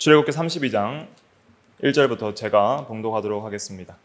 출애굽기 32장 1절부터 제가 봉독하도록 하겠습니다.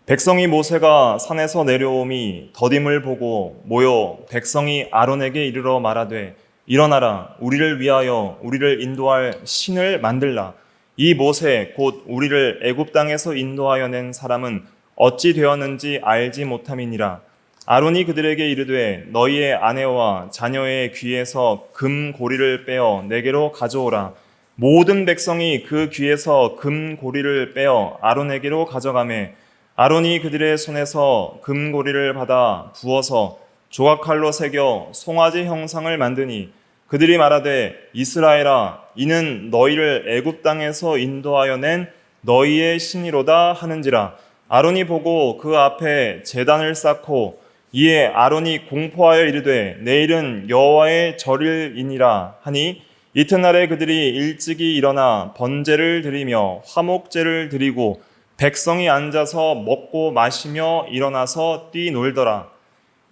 백성이 모세가 산에서 내려옴이 더딤을 보고 모여 백성이 아론에게 이르러 말하되 일어나라, 우리를 위하여 우리를 인도할 신을 만들라. 이 모세 곧 우리를 애굽 땅에서 인도하여 낸 사람은 어찌 되었는지 알지 못함이니라. 아론이 그들에게 이르되 너희의 아내와 자녀의 귀에서 금 고리를 빼어 내게로 가져오라. 모든 백성이 그 귀에서 금 고리를 빼어 아론에게로 가져가매 아론이 그들의 손에서 금 고리를 받아 부어서 조각칼로 새겨 송아지 형상을 만드니 그들이 말하되 이스라엘아, 이는 너희를 애굽 땅에서 인도하여 낸 너희의 신이로다 하는지라. 아론이 보고 그 앞에 제단을 쌓고 이에 아론이 공포하여 이르되 내일은 여호와의 절일이니라 하니 이튿날에 그들이 일찍이 일어나 번제를 드리며 화목제를 드리고 백성이 앉아서 먹고 마시며 일어나서 뛰놀더라.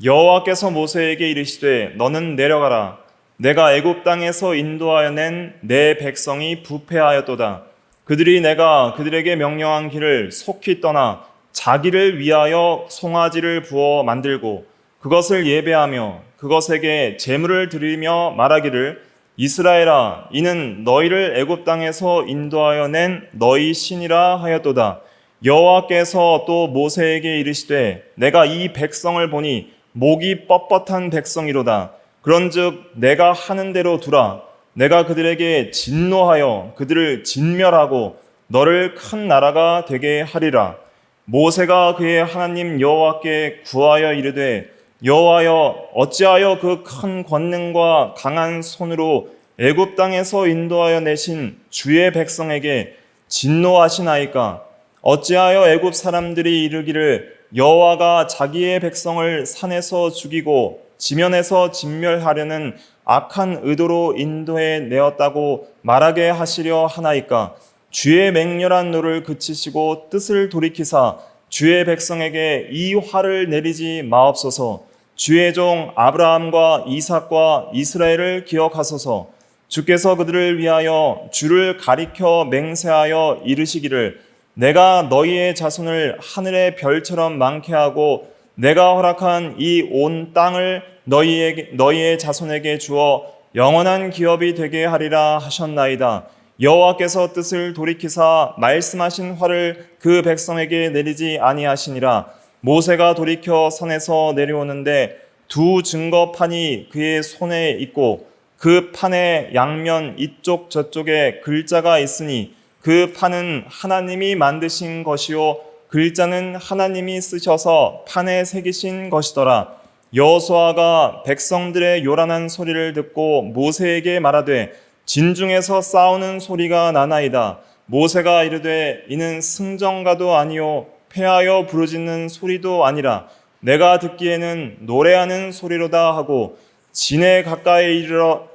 여호와께서 모세에게 이르시되 너는 내려가라. 내가 애굽 땅에서 인도하여 낸 내 백성이 부패하였도다. 그들이 내가 그들에게 명령한 길을 속히 떠나 자기를 위하여 송아지를 부어 만들고 그것을 예배하며 그것에게 제물을 드리며 말하기를 이스라엘아, 이는 너희를 애굽 땅에서 인도하여 낸 너희 신이라 하였도다. 여호와께서 또 모세에게 이르시되 내가 이 백성을 보니 목이 뻣뻣한 백성이로다. 그런즉 내가 하는 대로 두라. 내가 그들에게 진노하여 그들을 진멸하고 너를 큰 나라가 되게 하리라. 모세가 그의 하나님 여호와께 구하여 이르되 여호와여, 어찌하여 그 큰 권능과 강한 손으로 애굽 땅에서 인도하여 내신 주의 백성에게 진노하시나이까? 어찌하여 애굽 사람들이 이르기를 여호와가 자기의 백성을 산에서 죽이고 지면에서 진멸하려는 악한 의도로 인도해 내었다고 말하게 하시려 하나이까? 주의 맹렬한 노를 그치시고 뜻을 돌이키사 주의 백성에게 이 화를 내리지 마옵소서. 주의 종 아브라함과 이삭과 이스라엘을 기억하소서. 주께서 그들을 위하여 주를 가리켜 맹세하여 이르시기를 내가 너희의 자손을 하늘의 별처럼 많게 하고 내가 허락한 이 온 땅을 너희의 자손에게 주어 영원한 기업이 되게 하리라 하셨나이다. 여호와께서 뜻을 돌이키사 말씀하신 화를 그 백성에게 내리지 아니하시니라. 모세가 돌이켜 산에서 내려오는데 두 증거판이 그의 손에 있고 그 판의 양면 이쪽 저쪽에 글자가 있으니 그 판은 하나님이 만드신 것이요 글자는 하나님이 쓰셔서 판에 새기신 것이더라. 여호수아가 백성들의 요란한 소리를 듣고 모세에게 말하되 진중에서 싸우는 소리가 나나이다. 모세가 이르되 이는 승전가도 아니요 패하여 부르짖는 소리도 아니라 내가 듣기에는 노래하는 소리로다 하고 진에 가까이 이르러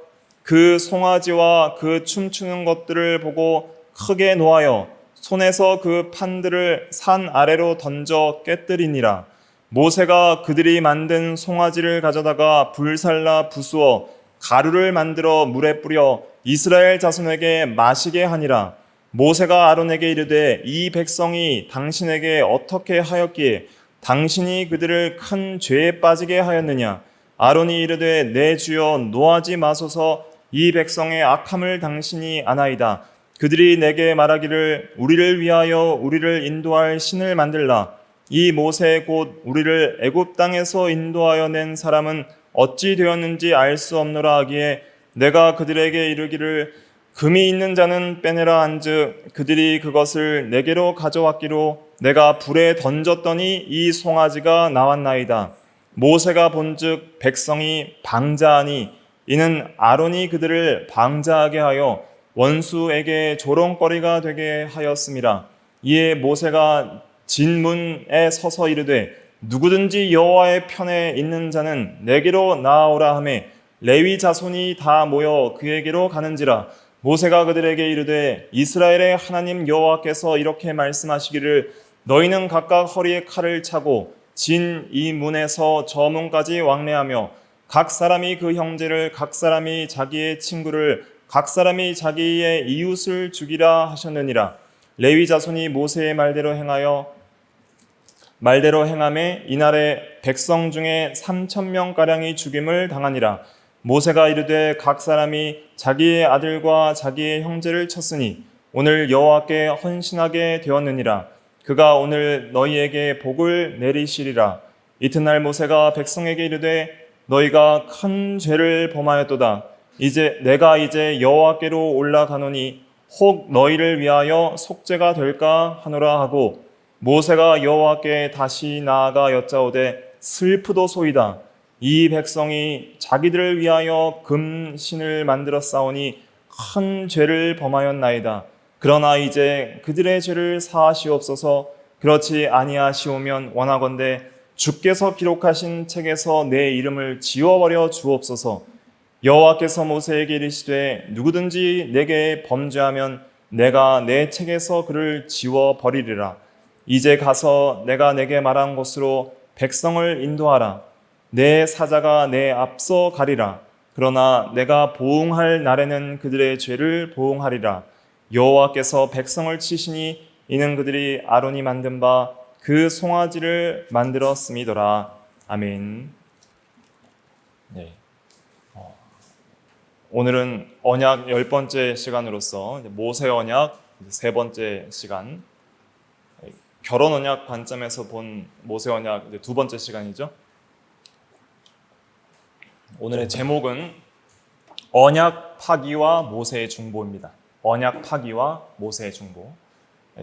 그 송아지와 그 춤추는 것들을 보고 크게 노하여 손에서 그 판들을 산 아래로 던져 깨뜨리니라. 모세가 그들이 만든 송아지를 가져다가 불살라 부수어 가루를 만들어 물에 뿌려 이스라엘 자손에게 마시게 하니라. 모세가 아론에게 이르되 이 백성이 당신에게 어떻게 하였기에 당신이 그들을 큰 죄에 빠지게 하였느냐? 아론이 이르되 내 주여 노하지 마소서. 이 백성의 악함을 당신이 아나이다. 그들이 내게 말하기를 우리를 위하여 우리를 인도할 신을 만들라. 이 모세 곧 우리를 애굽 땅에서 인도하여 낸 사람은 어찌 되었는지 알 수 없노라 하기에 내가 그들에게 이르기를 금이 있는 자는 빼내라 한즉 그들이 그것을 내게로 가져왔기로 내가 불에 던졌더니 이 송아지가 나왔나이다. 모세가 본즉 백성이 방자하니 이는 아론이 그들을 방자하게 하여 원수에게 조롱거리가 되게 하였음이라. 이에 모세가 진문에 서서 이르되 누구든지 여호와의 편에 있는 자는 내게로 나아오라 하며 레위 자손이 다 모여 그에게로 가는지라. 모세가 그들에게 이르되 이스라엘의 하나님 여호와께서 이렇게 말씀하시기를 너희는 각각 허리에 칼을 차고 진 이 문에서 저 문까지 왕래하며 각 사람이 그 형제를 각 사람이 자기의 친구를 각 사람이 자기의 이웃을 죽이라 하셨느니라. 레위 자손이 모세의 말대로 행함에 이날에 백성 중에 3,000명가량이 죽임을 당하니라. 모세가 이르되 각 사람이 자기의 아들과 자기의 형제를 쳤으니 오늘 여호와께 헌신하게 되었느니라. 그가 오늘 너희에게 복을 내리시리라. 이튿날 모세가 백성에게 이르되 너희가 큰 죄를 범하였도다. 내가 이제 여호와께로 올라가노니 혹 너희를 위하여 속죄가 될까 하노라 하고 모세가 여호와께 다시 나아가 여짜오되 슬프도소이다. 이 백성이 자기들을 위하여 금신을 만들어 싸우니 큰 죄를 범하였나이다. 그러나 이제 그들의 죄를 사하시옵소서. 그렇지 아니하시오면 원하건대 주께서 기록하신 책에서 내 이름을 지워버려 주옵소서. 여호와께서 모세에게 이르시되 누구든지 내게 범죄하면 내가 내 책에서 그를 지워버리리라. 이제 가서 내가 내게 말한 곳으로 백성을 인도하라. 내 사자가 내 앞서 가리라. 그러나 내가 보응할 날에는 그들의 죄를 보응하리라. 여호와께서 백성을 치시니 이는 그들이 아론이 만든 바 그 송아지를 만들었음이더라. 아멘. 네. 오늘은 언약 10번째 시간으로서 모세 언약 3번째 시간, 결혼 언약 관점에서 본 모세 언약 2번째 시간이죠. 오늘의 제목은 언약 파기와 모세의 중보입니다. 언약 파기와 모세의 중보.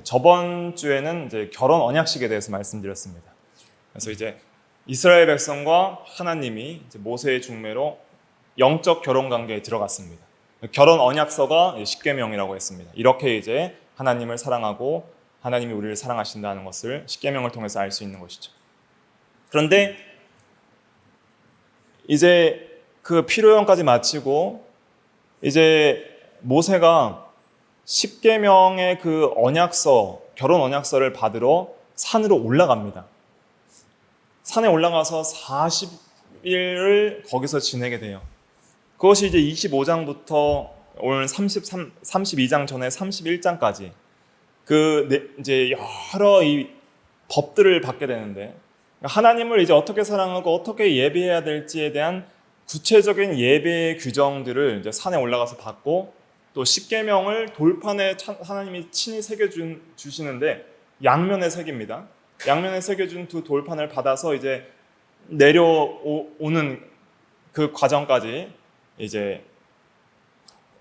저번 주에는 이제 결혼 언약식에 대해서 말씀드렸습니다. 그래서 이제 이스라엘 백성과 하나님이 이제 모세의 중매로 영적 결혼 관계에 들어갔습니다. 결혼 언약서가 십계명이라고 했습니다. 이렇게 이제 하나님을 사랑하고 하나님이 우리를 사랑하신다는 것을 십계명을 통해서 알 수 있는 것이죠. 그런데 이제 그 피로연까지 마치고 이제 모세가 십계명의 그 언약서, 결혼 언약서를 받으러 산으로 올라갑니다. 산에 올라가서 40일을 거기서 지내게 돼요. 그것이 이제 25장부터 오늘 32장 전에 31장까지 이제 여러 이 법들을 받게 되는데 하나님을 이제 어떻게 사랑하고 어떻게 예배해야 될지에 대한 구체적인 예배의 규정들을 이제 산에 올라가서 받고 또 십계명을 돌판에 하나님이 친히 새겨주시는데 양면에 새깁니다. 양면에 새겨준 두 돌판을 받아서 이제 내려오는 그 과정까지 이제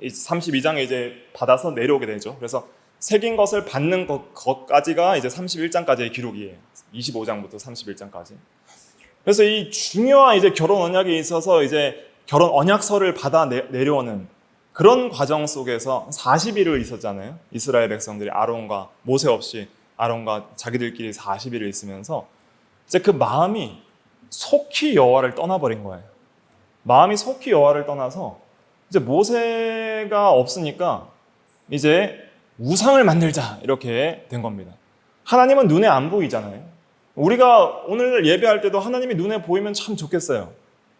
32장에 이제 받아서 내려오게 되죠. 그래서 새긴 것을 받는 것까지가 이제 31장까지의 기록이에요. 25장부터 31장까지. 그래서 이 중요한 이제 결혼 언약에 있어서 이제 결혼 언약서를 받아 내려오는 그런 과정 속에서 40일을 있었잖아요. 이스라엘 백성들이 아론과 모세 없이 아론과 자기들끼리 40일을 있으면서 이제 그 마음이 속히 여호와를 떠나버린 거예요. 마음이 속히 여호와를 떠나서 이제 모세가 없으니까 이제 우상을 만들자 이렇게 된 겁니다. 하나님은 눈에 안 보이잖아요. 우리가 오늘 예배할 때도 하나님이 눈에 보이면 참 좋겠어요.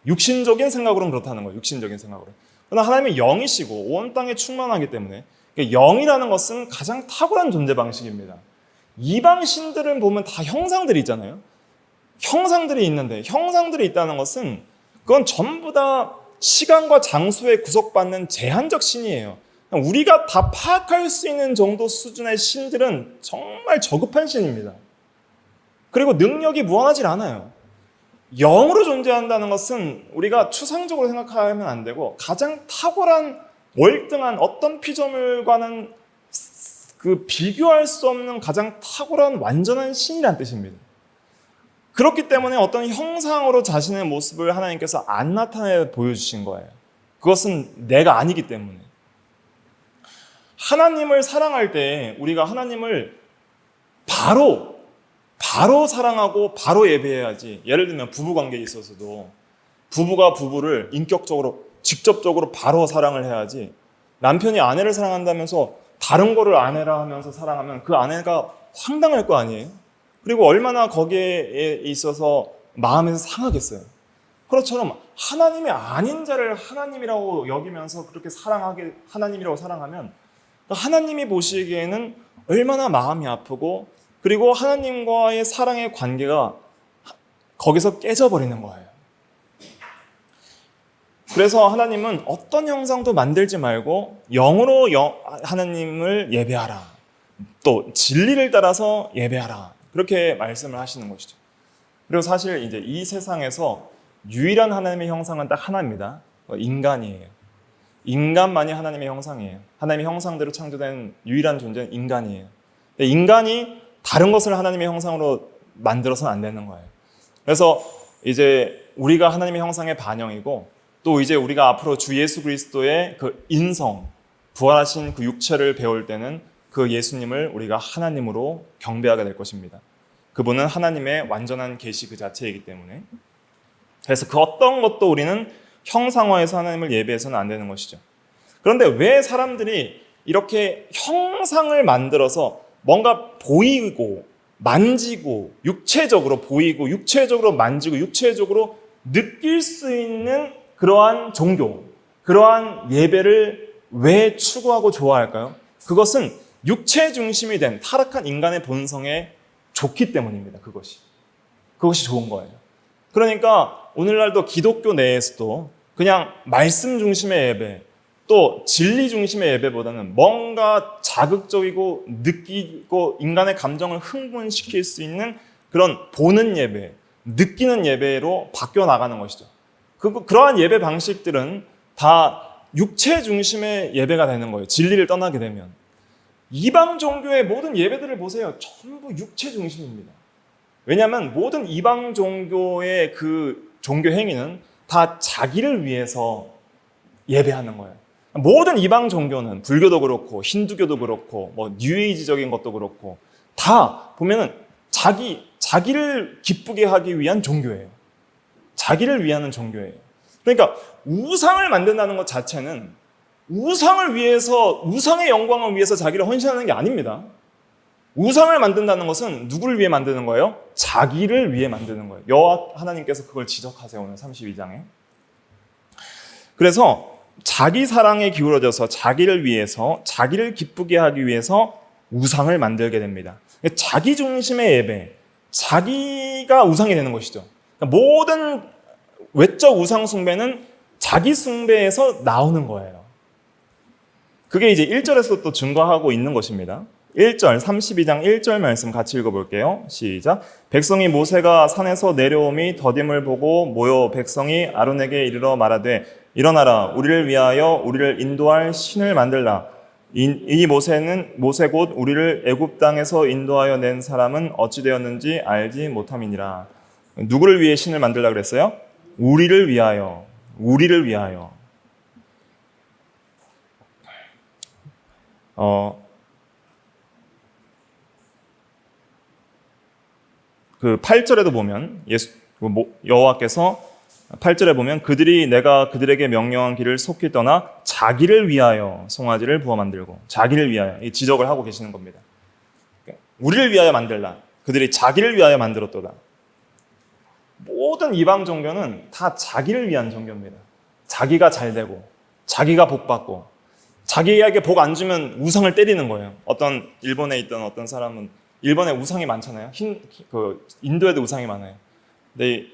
육신적인 생각으로는 그렇다는 거예요. 육신적인 생각으로. 그러나 하나님은 영이시고 온 땅에 충만하기 때문에 영이라는 것은 가장 탁월한 존재 방식입니다. 이방 신들은 보면 다 형상들이 있잖아요. 형상들이 있는데 형상들이 있다는 것은 그건 전부 다 시간과 장소에 구속받는 제한적 신이에요. 우리가 다 파악할 수 있는 정도 수준의 신들은 정말 저급한 신입니다. 그리고 능력이 무한하지 않아요. 영으로 존재한다는 것은 우리가 추상적으로 생각하면 안 되고 가장 탁월한 월등한 어떤 피조물과는 그 비교할 수 없는 가장 탁월한 완전한 신이라는 뜻입니다. 그렇기 때문에 어떤 형상으로 자신의 모습을 하나님께서 안 나타내 보여주신 거예요. 그것은 내가 아니기 때문에. 하나님을 사랑할 때 우리가 하나님을 바로 사랑하고 바로 예배해야지. 예를 들면 부부관계에 있어서도 부부가 부부를 인격적으로 직접적으로 바로 사랑을 해야지. 남편이 아내를 사랑한다면서 다른 거를 아내라 하면서 사랑하면 그 아내가 황당할 거 아니에요. 그리고 얼마나 거기에 있어서 마음에서 상하겠어요. 그것처럼 하나님이 아닌 자를 하나님이라고 여기면서 그렇게 하나님이라고 사랑하면 하나님이 보시기에는 얼마나 마음이 아프고 그리고 하나님과의 사랑의 관계가 거기서 깨져버리는 거예요. 그래서 하나님은 어떤 형상도 만들지 말고 영으로 하나님을 예배하라. 또 진리를 따라서 예배하라. 그렇게 말씀을 하시는 것이죠. 그리고 사실 이제 이 세상에서 유일한 하나님의 형상은 딱 하나입니다. 인간이에요. 인간만이 하나님의 형상이에요. 하나님의 형상대로 창조된 유일한 존재는 인간이에요. 인간이 다른 것을 하나님의 형상으로 만들어서는 안 되는 거예요. 그래서 이제 우리가 하나님의 형상의 반영이고 또 이제 우리가 앞으로 주 예수 그리스도의 그 인성, 부활하신 그 육체를 배울 때는 그 예수님을 우리가 하나님으로 경배하게 될 것입니다. 그분은 하나님의 완전한 계시 그 자체이기 때문에. 그래서 그 어떤 것도 우리는 형상화해서 하나님을 예배해서는 안 되는 것이죠. 그런데 왜 사람들이 이렇게 형상을 만들어서 뭔가 보이고 만지고 육체적으로 보이고 육체적으로 만지고 육체적으로 느낄 수 있는 그러한 종교, 그러한 예배를 왜 추구하고 좋아할까요? 그것은 육체 중심이 된 타락한 인간의 본성에 좋기 때문입니다. 그것이 좋은 거예요. 그러니까 오늘날도 기독교 내에서도 그냥 말씀 중심의 예배, 또 진리 중심의 예배보다는 뭔가 자극적이고 느끼고 인간의 감정을 흥분시킬 수 있는 그런 보는 예배, 느끼는 예배로 바뀌어 나가는 것이죠. 그러한 예배 방식들은 다 육체 중심의 예배가 되는 거예요. 진리를 떠나게 되면. 이방 종교의 모든 예배들을 보세요. 전부 육체 중심입니다. 왜냐하면 모든 이방 종교의 그 종교 행위는 다 자기를 위해서 예배하는 거예요. 모든 이방 종교는 불교도 그렇고 힌두교도 그렇고 뭐 뉴에이지적인 것도 그렇고 다 보면은 자기를 기쁘게 하기 위한 종교예요. 자기를 위하는 종교예요. 그러니까 우상을 만든다는 것 자체는 우상을 위해서, 우상의 영광을 위해서 자기를 헌신하는 게 아닙니다. 우상을 만든다는 것은 누구를 위해 만드는 거예요? 자기를 위해 만드는 거예요. 여호와 하나님께서 그걸 지적하세요. 오늘 32장에. 그래서 자기 사랑에 기울어져서 자기를 위해서, 자기를 기쁘게 하기 위해서 우상을 만들게 됩니다. 자기 중심의 예배, 자기가 우상이 되는 것이죠. 그러니까 모든 외적 우상 숭배는 자기 숭배에서 나오는 거예요. 그게 이제 1절에서 또 증거하고 있는 것입니다. 1절, 32장 1절 말씀 같이 읽어볼게요. 시작. 백성이 모세가 산에서 내려오미 더딤을 보고 모여 백성이 아론에게 이르러 말하되 일어나라 우리를 위하여 우리를 인도할 신을 만들라. 이 모세 곧 우리를 애굽 땅에서 인도하여 낸 사람은 어찌 되었는지 알지 못함이니라. 누구를 위해 신을 만들라 그랬어요? 우리를 위하여. 우리를 위하여. 그 8절에도 보면 여호와께서 8절에 보면 그들이 내가 그들에게 명령한 길을 속히 떠나 자기를 위하여 송아지를 부어 만들고 자기를 위하여 이 지적을 하고 계시는 겁니다. 우리를 위하여 만들라. 그들이 자기를 위하여 만들었도다. 모든 이방 종교는 다 자기를 위한 종교입니다. 자기가 잘 되고 자기가 복 받고 자기에게 복 안 주면 우상을 때리는 거예요. 일본에 있던 어떤 사람은 일본에 우상이 많잖아요. 인도에도 우상이 많아요. 근데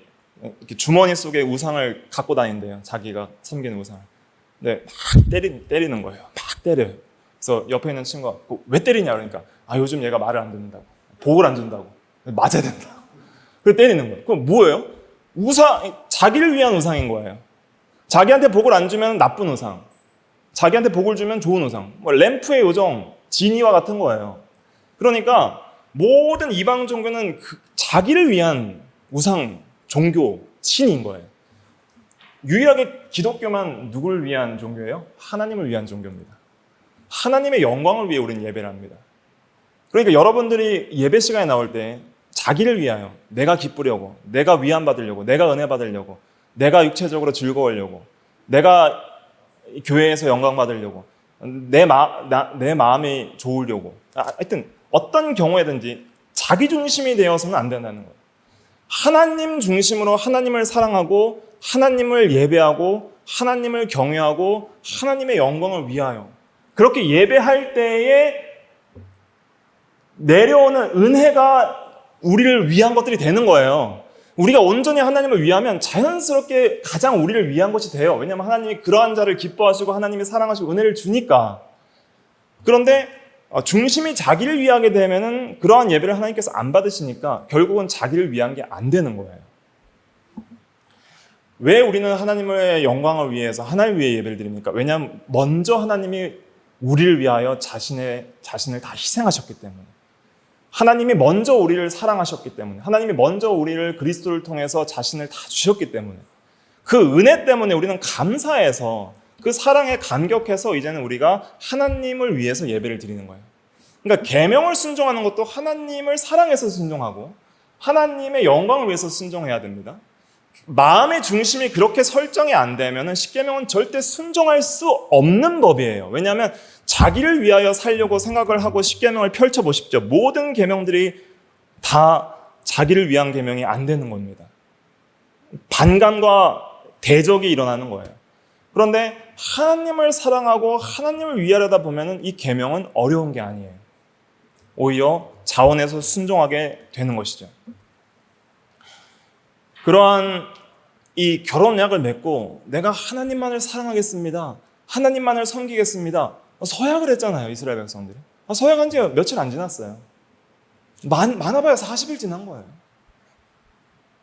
이렇게 주머니 속에 우상을 갖고 다닌대요. 자기가 섬기는 우상을. 근데 막 때리는 거예요. 막 때려요. 그래서 옆에 있는 친구가 왜 때리냐 그러니까 요즘 얘가 말을 안 듣는다고. 복을 안 준다고. 맞아야 된다고. 그래서 때리는 거예요. 그럼 뭐예요? 자기를 위한 우상인 거예요. 자기한테 복을 안 주면 나쁜 우상. 자기한테 복을 주면 좋은 우상. 램프의 요정, 지니와 같은 거예요. 그러니까 모든 이방 종교는 자기를 위한 우상, 종교, 신인 거예요. 유일하게 기독교만 누구를 위한 종교예요? 하나님을 위한 종교입니다. 하나님의 영광을 위해 우리는 예배를 합니다. 그러니까 여러분들이 예배 시간에 나올 때 자기를 위하여, 내가 기쁘려고, 내가 위안받으려고, 내가 은혜 받으려고, 내가 육체적으로 즐거우려고, 내가 교회에서 영광 받으려고, 내 마음이 좋으려고, 하여튼 어떤 경우에든지 자기 중심이 되어서는 안 된다는 거예요. 하나님 중심으로 하나님을 사랑하고 하나님을 예배하고 하나님을 경외하고 하나님의 영광을 위하여 그렇게 예배할 때에 내려오는 은혜가 우리를 위한 것들이 되는 거예요. 우리가 온전히 하나님을 위하면 자연스럽게 가장 우리를 위한 것이 돼요. 왜냐하면 하나님이 그러한 자를 기뻐하시고 하나님이 사랑하시고 은혜를 주니까. 그런데 중심이 자기를 위하게 되면은 그러한 예배를 하나님께서 안 받으시니까 결국은 자기를 위한 게 안 되는 거예요. 왜 우리는 하나님의 영광을 위해서 하나님을 위해 예배를 드립니까? 왜냐하면 먼저 하나님이 우리를 위하여 자신을 다 희생하셨기 때문에, 하나님이 먼저 우리를 사랑하셨기 때문에, 하나님이 먼저 우리를 그리스도를 통해서 자신을 다 주셨기 때문에, 그 은혜 때문에 우리는 감사해서 그 사랑에 감격해서 이제는 우리가 하나님을 위해서 예배를 드리는 거예요. 그러니까 계명을 순종하는 것도 하나님을 사랑해서 순종하고 하나님의 영광을 위해서 순종해야 됩니다. 마음의 중심이 그렇게 설정이 안 되면 십계명은 절대 순종할 수 없는 법이에요. 왜냐하면 자기를 위하여 살려고 생각을 하고 십계명을 펼쳐보십시오. 모든 계명들이 다 자기를 위한 계명이 안 되는 겁니다. 반감과 대적이 일어나는 거예요. 그런데 하나님을 사랑하고 하나님을 위하려다 보면 이 계명은 어려운 게 아니에요. 오히려 자원해서 순종하게 되는 것이죠. 그러한 이 결혼약을 맺고 내가 하나님만을 사랑하겠습니다, 하나님만을 섬기겠습니다, 서약을 했잖아요. 이스라엘 백성들이. 서약한 지 며칠 안 지났어요. 많아봐야 40일 지난 거예요.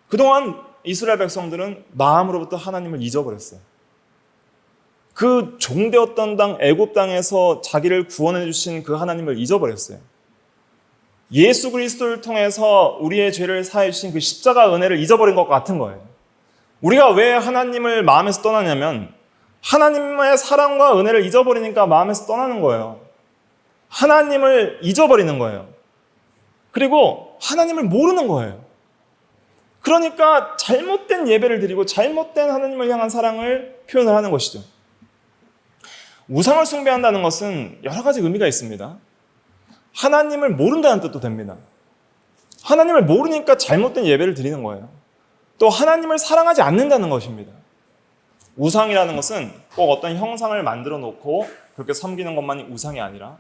그동안 이스라엘 백성들은 마음으로부터 하나님을 잊어버렸어요. 그 종되었던 땅 애굽 땅에서 자기를 구원해 주신 그 하나님을 잊어버렸어요. 예수 그리스도를 통해서 우리의 죄를 사해 주신 그 십자가 은혜를 잊어버린 것 같은 거예요. 우리가 왜 하나님을 마음에서 떠나냐면 하나님의 사랑과 은혜를 잊어버리니까 마음에서 떠나는 거예요. 하나님을 잊어버리는 거예요. 그리고 하나님을 모르는 거예요. 그러니까 잘못된 예배를 드리고 잘못된 하나님을 향한 사랑을 표현을 하는 것이죠. 우상을 숭배한다는 것은 여러 가지 의미가 있습니다. 하나님을 모른다는 뜻도 됩니다. 하나님을 모르니까 잘못된 예배를 드리는 거예요. 또 하나님을 사랑하지 않는다는 것입니다. 우상이라는 것은 꼭 어떤 형상을 만들어 놓고 그렇게 섬기는 것만이 우상이 아니라,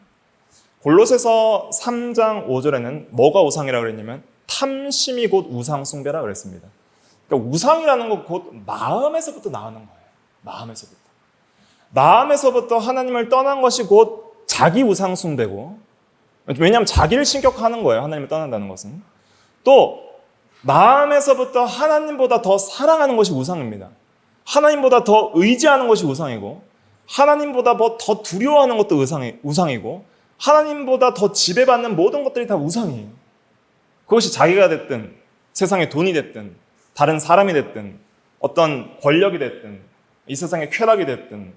골로새서 3장 5절에는 뭐가 우상이라고 그랬냐면 탐심이 곧 우상 숭배라 그랬습니다. 그러니까 우상이라는 건 곧 마음에서부터 나오는 거예요. 마음에서부터 하나님을 떠난 것이 곧 자기 우상 숭배고, 왜냐하면 자기를 신격화하는 거예요. 하나님을 떠난다는 것은. 또 마음에서부터 하나님보다 더 사랑하는 것이 우상입니다. 하나님보다 더 의지하는 것이 우상이고, 하나님보다 더 두려워하는 것도 우상이고, 하나님보다 더 지배받는 모든 것들이 다 우상이에요. 그것이 자기가 됐든, 세상의 돈이 됐든, 다른 사람이 됐든, 어떤 권력이 됐든, 이 세상의 쾌락이 됐든,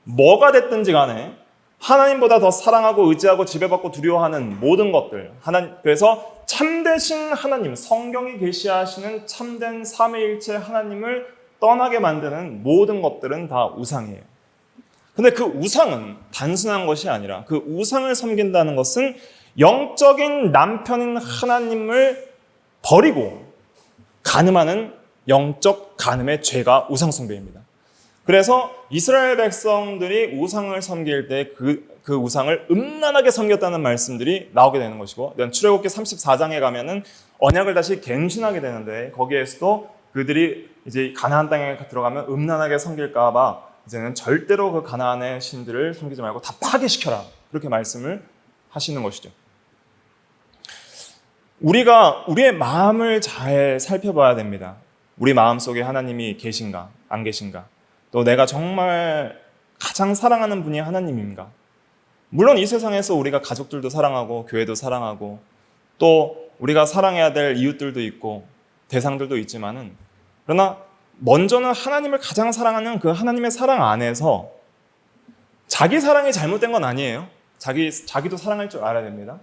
뭐가 됐든지 간에 하나님보다 더 사랑하고 의지하고 지배받고 두려워하는 모든 것들, 그래서 참되신 하나님, 성경이 계시하시는 참된 삼위일체 하나님을 떠나게 만드는 모든 것들은 다 우상이에요. 근데 그 우상은 단순한 것이 아니라, 그 우상을 섬긴다는 것은 영적인 남편인 하나님을 버리고 간음하는 영적 간음의 죄가 우상 숭배입니다. 그래서 이스라엘 백성들이 우상을 섬길 때 그 우상을 음란하게 섬겼다는 말씀들이 나오게 되는 것이고, 출애굽기 34장에 가면은 언약을 다시 갱신하게 되는데, 거기에서도 그들이 이제 가나안 땅에 들어가면 음란하게 섬길까 봐 이제는 절대로 그 가나안의 신들을 섬기지 말고 다 파괴시켜라, 그렇게 말씀을 하시는 것이죠. 우리가 우리의 마음을 잘 살펴봐야 됩니다. 우리 마음속에 하나님이 계신가 안 계신가, 또 내가 정말 가장 사랑하는 분이 하나님인가. 물론 이 세상에서 우리가 가족들도 사랑하고 교회도 사랑하고 또 우리가 사랑해야 될 이웃들도 있고 대상들도 있지만은, 그러나 먼저는 하나님을 가장 사랑하는 그 하나님의 사랑 안에서 자기 사랑이 잘못된 건 아니에요. 자기도 사랑할 줄 알아야 됩니다.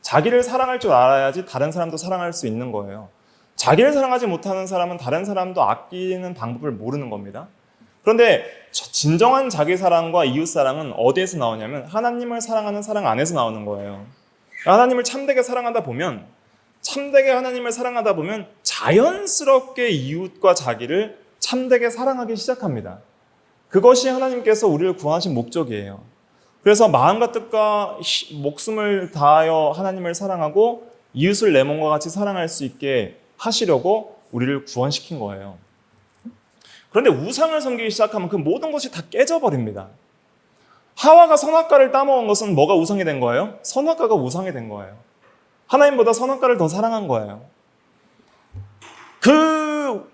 자기를 사랑할 줄 알아야지 다른 사람도 사랑할 수 있는 거예요. 자기를 사랑하지 못하는 사람은 다른 사람도 아끼는 방법을 모르는 겁니다. 그런데 진정한 자기 사랑과 이웃 사랑은 어디에서 나오냐면 하나님을 사랑하는 사랑 안에서 나오는 거예요. 하나님을 참되게 사랑하다 보면 자연스럽게 이웃과 참되게 사랑하기 시작합니다. 그것이 하나님께서 우리를 구원하신 목적이에요. 그래서 마음과 뜻과 목숨을 다하여 하나님을 사랑하고 이웃을 내 몸과 같이 사랑할 수 있게 하시려고 우리를 구원시킨 거예요. 그런데 우상을 섬기기 시작하면 그 모든 것이 다 깨져버립니다. 하와가 선악과를 따먹은 것은 뭐가 우상이 된 거예요? 선악과가 우상이 된 거예요. 하나님보다 선악과를 더 사랑한 거예요. 그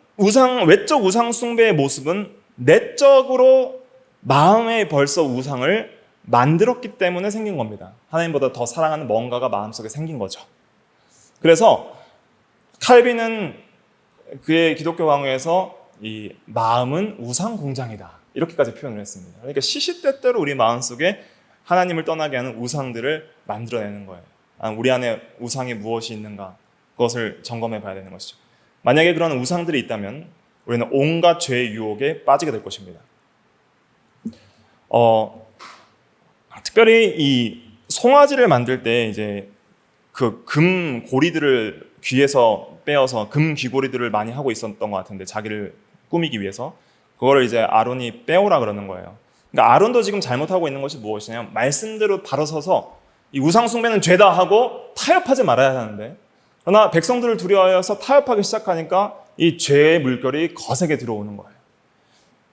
외적 우상 숭배의 모습은 내적으로 마음에 벌써 우상을 만들었기 때문에 생긴 겁니다. 하나님보다 더 사랑하는 뭔가가 마음속에 생긴 거죠. 그래서 칼빈은 그의 기독교 강요에서 이 마음은 우상 공장이다 이렇게까지 표현을 했습니다. 그러니까 시시때때로 우리 마음속에 하나님을 떠나게 하는 우상들을 만들어내는 거예요. 우리 안에 우상이 무엇이 있는가 그것을 점검해 봐야 되는 것이죠. 만약에 그런 우상들이 있다면 우리는 온갖 죄의 유혹에 빠지게 될 것입니다. 특별히 이 송아지를 만들 때 이제 그 금 고리들을 귀에서 빼어서 금 귀고리들을 많이 하고 있었던 것 같은데 자기를 꾸미기 위해서 그거를 이제 아론이 빼오라 그러는 거예요. 그러니까 아론도 지금 잘못하고 있는 것이 무엇이냐면 말씀대로 바로 서서 이 우상 숭배는 죄다 하고 타협하지 말아야 하는데 그러나 백성들을 두려워해서 타협하기 시작하니까 이 죄의 물결이 거세게 들어오는 거예요.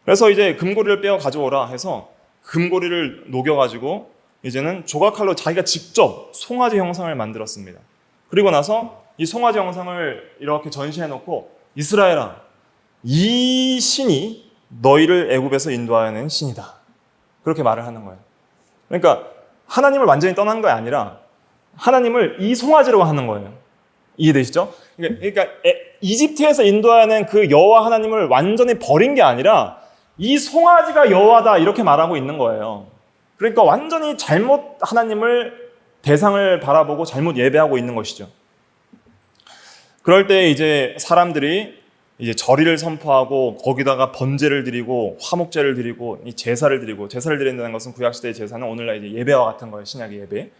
그래서 이제 금고리를 빼어 가져오라 해서 금고리를 녹여가지고 이제는 조각칼로 자기가 직접 송아지 형상을 만들었습니다. 그리고 나서 이 송아지 형상을 이렇게 전시해 놓고 이스라엘아, 이 신이 너희를 애굽에서 인도하는 신이다. 그렇게 말을 하는 거예요. 그러니까 하나님을 완전히 떠난 게 아니라 하나님을 이 송아지로 하는 거예요. 이해되시죠? 그러니까 이집트에서 인도하는 그 여호와 하나님을 완전히 버린 게 아니라 이 송아지가 여호와다 이렇게 말하고 있는 거예요. 그러니까 완전히 잘못 하나님을 대상을 바라보고 잘못 예배하고 있는 것이죠. 그럴 때 이제 사람들이 이제 절의를 선포하고 거기다가 번제를 드리고 화목제를 드리고 이 제사를 드린다는 것은 구약시대의 제사는 오늘날 이제 예배와 같은 거예요. 신약의 예배.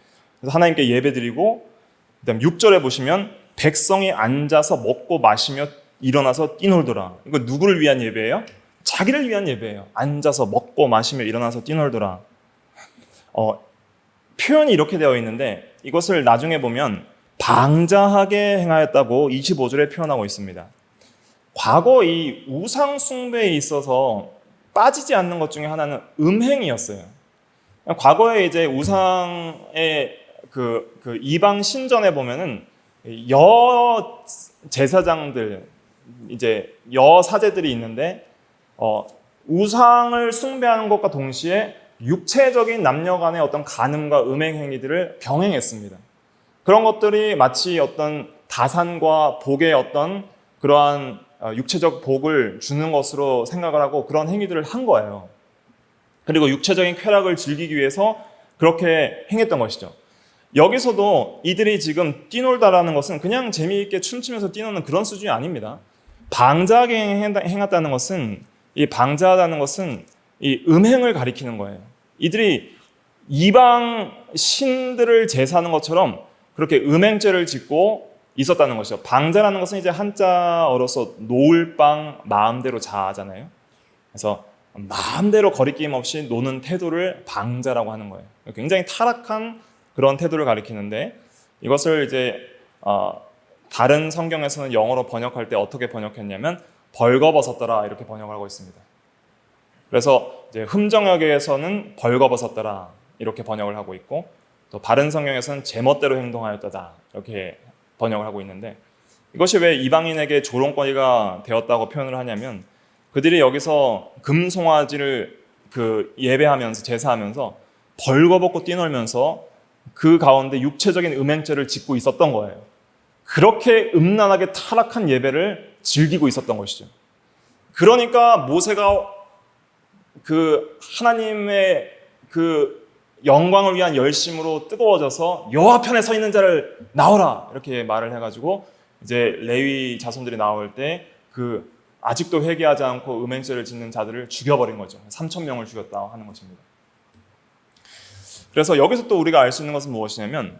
그래서 하나님께 예배 드리고 그다음 6절에 보시면 백성이 앉아서 먹고 마시며 일어나서 뛰놀더라. 이거 누구를 위한 예배예요? 자기를 위한 예배예요. 앉아서 먹고 마시며 일어나서 뛰놀더라. 표현이 이렇게 되어 있는데 이것을 나중에 보면 방자하게 행하였다고 25절에 표현하고 있습니다. 과거 이 우상 숭배에 있어서 빠지지 않는 것 중에 하나는 음행이었어요. 과거에 이제 우상의 그 이방 신전에 보면은 여 제사장들 이제 여 사제들이 있는데 우상을 숭배하는 것과 동시에 육체적인 남녀 간의 어떤 간음과 음행 행위들을 병행했습니다. 그런 것들이 마치 어떤 다산과 복의 어떤 그러한 육체적 복을 주는 것으로 생각을 하고 그런 행위들을 한 거예요. 그리고 육체적인 쾌락을 즐기기 위해서 그렇게 행했던 것이죠. 여기서도 이들이 지금 뛰놀다라는 것은 그냥 재미있게 춤추면서 뛰노는 그런 수준이 아닙니다. 방자하게 행했다는 것은 이 방자하다는 것은 이 음행을 가리키는 거예요. 이들이 이방 신들을 제사하는 것처럼 그렇게 음행죄를 짓고 있었다는 것이죠. 방자라는 것은 이제 한자어로서 놓을 빵 마음대로 자잖아요. 그래서 마음대로 거리낌 없이 노는 태도를 방자라고 하는 거예요. 굉장히 타락한 그런 태도를 가리키는데 이것을 이제 다른 성경에서는 영어로 번역할 때 어떻게 번역했냐면 벌거벗었더라 이렇게 번역을 하고 있습니다. 그래서 이제 흠정역에서는 벌거벗었더라 이렇게 번역을 하고 있고 또 다른 성경에서는 제멋대로 행동하였다 이렇게 번역을 하고 있는데 이것이 왜 이방인에게 조롱거리가 되었다고 표현을 하냐면 그들이 여기서 금송아지를 예배하면서 제사하면서 벌거벗고 뛰놀면서 그 가운데 육체적인 음행죄를 짓고 있었던 거예요. 그렇게 음란하게 타락한 예배를 즐기고 있었던 것이죠. 그러니까 모세가 그 하나님의 그 영광을 위한 열심으로 뜨거워져서 여호와 편에 서 있는 자를 나오라 이렇게 말을 해가지고 이제 레위 자손들이 나올 때 그 아직도 회개하지 않고 음행죄를 짓는 자들을 죽여버린 거죠. 3,000명을 죽였다 하는 것입니다. 그래서 여기서 또 우리가 알 수 있는 것은 무엇이냐면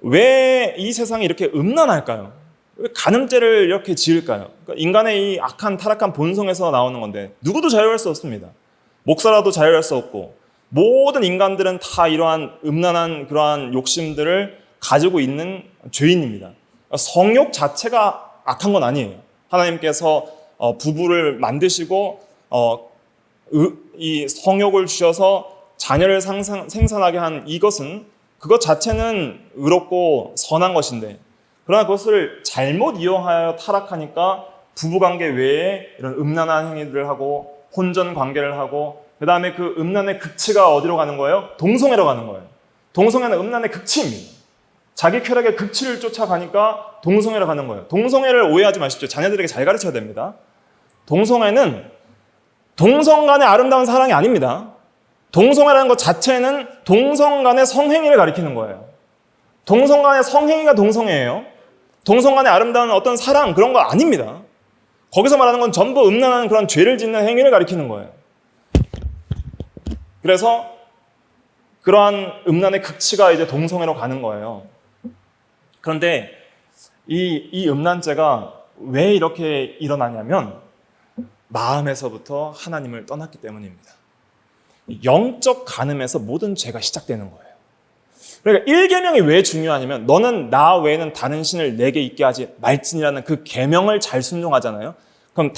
왜 이 세상이 이렇게 음란할까요? 왜 간음죄를 이렇게 지을까요? 그러니까 인간의 이 악한 타락한 본성에서 나오는 건데 누구도 자유할 수 없습니다. 목사라도 자유할 수 없고 모든 인간들은 다 이러한 음란한 그러한 욕심들을 가지고 있는 죄인입니다. 성욕 자체가 악한 건 아니에요. 하나님께서 부부를 만드시고 이 성욕을 주셔서 자녀를 생산하게 한 이것은 그것 자체는 의롭고 선한 것인데, 그러나 그것을 잘못 이용하여 타락하니까 부부관계 외에 이런 음란한 행위들을 하고 혼전 관계를 하고, 그 다음에 그 음란의 극치가 어디로 가는 거예요? 동성애로 가는 거예요. 동성애는 음란의 극치입니다. 자기 쾌락의 극치를 쫓아가니까 동성애로 가는 거예요. 동성애를 오해하지 마십시오. 자녀들에게 잘 가르쳐야 됩니다. 동성애는 동성 간의 아름다운 사랑이 아닙니다. 동성애라는 것 자체는 동성 간의 성행위를 가리키는 거예요. 동성 간의 성행위가 동성애예요. 동성 간의 아름다운 어떤 사랑, 그런 거 아닙니다. 거기서 말하는 건 전부 음란한 그런 죄를 짓는 행위를 가리키는 거예요. 그래서 그러한 음란의 극치가 이제 동성애로 가는 거예요. 그런데 이 음란죄가 왜 이렇게 일어나냐면 마음에서부터 하나님을 떠났기 때문입니다. 영적 간음에서 모든 죄가 시작되는 거예요. 그러니까 1계명이 왜 중요하냐면 너는 나 외에는 다른 신을 내게 있게 하지 말지니라는 그 계명을 잘 순종하잖아요. 그럼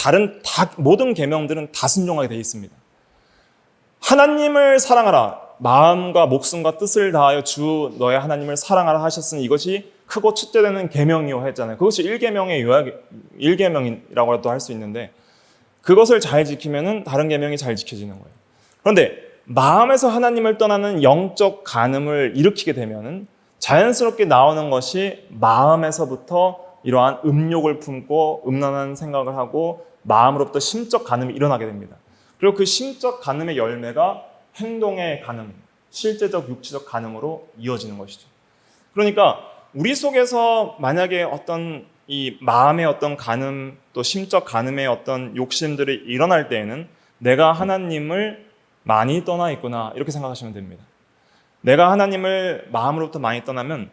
모든 계명들은 다 순종하게 되어 있습니다. 하나님을 사랑하라. 마음과 목숨과 뜻을 다하여 주 너의 하나님을 사랑하라 하셨으니 이것이 크고 첫째되는 계명이요 했잖아요. 그것이 1계명의 요약, 1계명이라고도 할 수 있는데 그것을 잘 지키면은 다른 계명이 잘 지켜지는 거예요. 그런데 마음에서 하나님을 떠나는 영적 간음을 일으키게 되면은 자연스럽게 나오는 것이 마음에서부터 이러한 음욕을 품고 음란한 생각을 하고 마음으로부터 심적 간음이 일어나게 됩니다. 그리고 그 심적 간음의 열매가 행동의 간음, 실제적 육체적 간음으로 이어지는 것이죠. 그러니까 우리 속에서 만약에 어떤 이 마음의 어떤 간음, 또 심적 간음의 어떤 욕심들이 일어날 때에는 내가 하나님을 많이 떠나 있구나 이렇게 생각하시면 됩니다. 내가 하나님을 마음으로부터 많이 떠나면,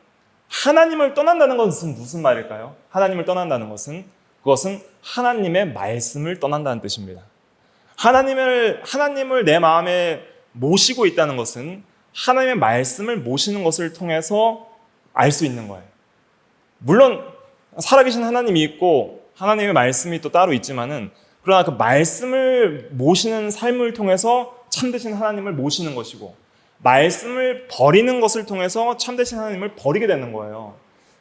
하나님을 떠난다는 것은 무슨 말일까요? 하나님을 떠난다는 것은 그것은 하나님의 말씀을 떠난다는 뜻입니다. 하나님을 내 마음에 모시고 있다는 것은 하나님의 말씀을 모시는 것을 통해서 알 수 있는 거예요. 물론 살아계신 하나님이 있고 하나님의 말씀이 또 따로 있지만은, 그러나 그 말씀을 모시는 삶을 통해서 참되신 하나님을 모시는 것이고, 말씀을 버리는 것을 통해서 참되신 하나님을 버리게 되는 거예요.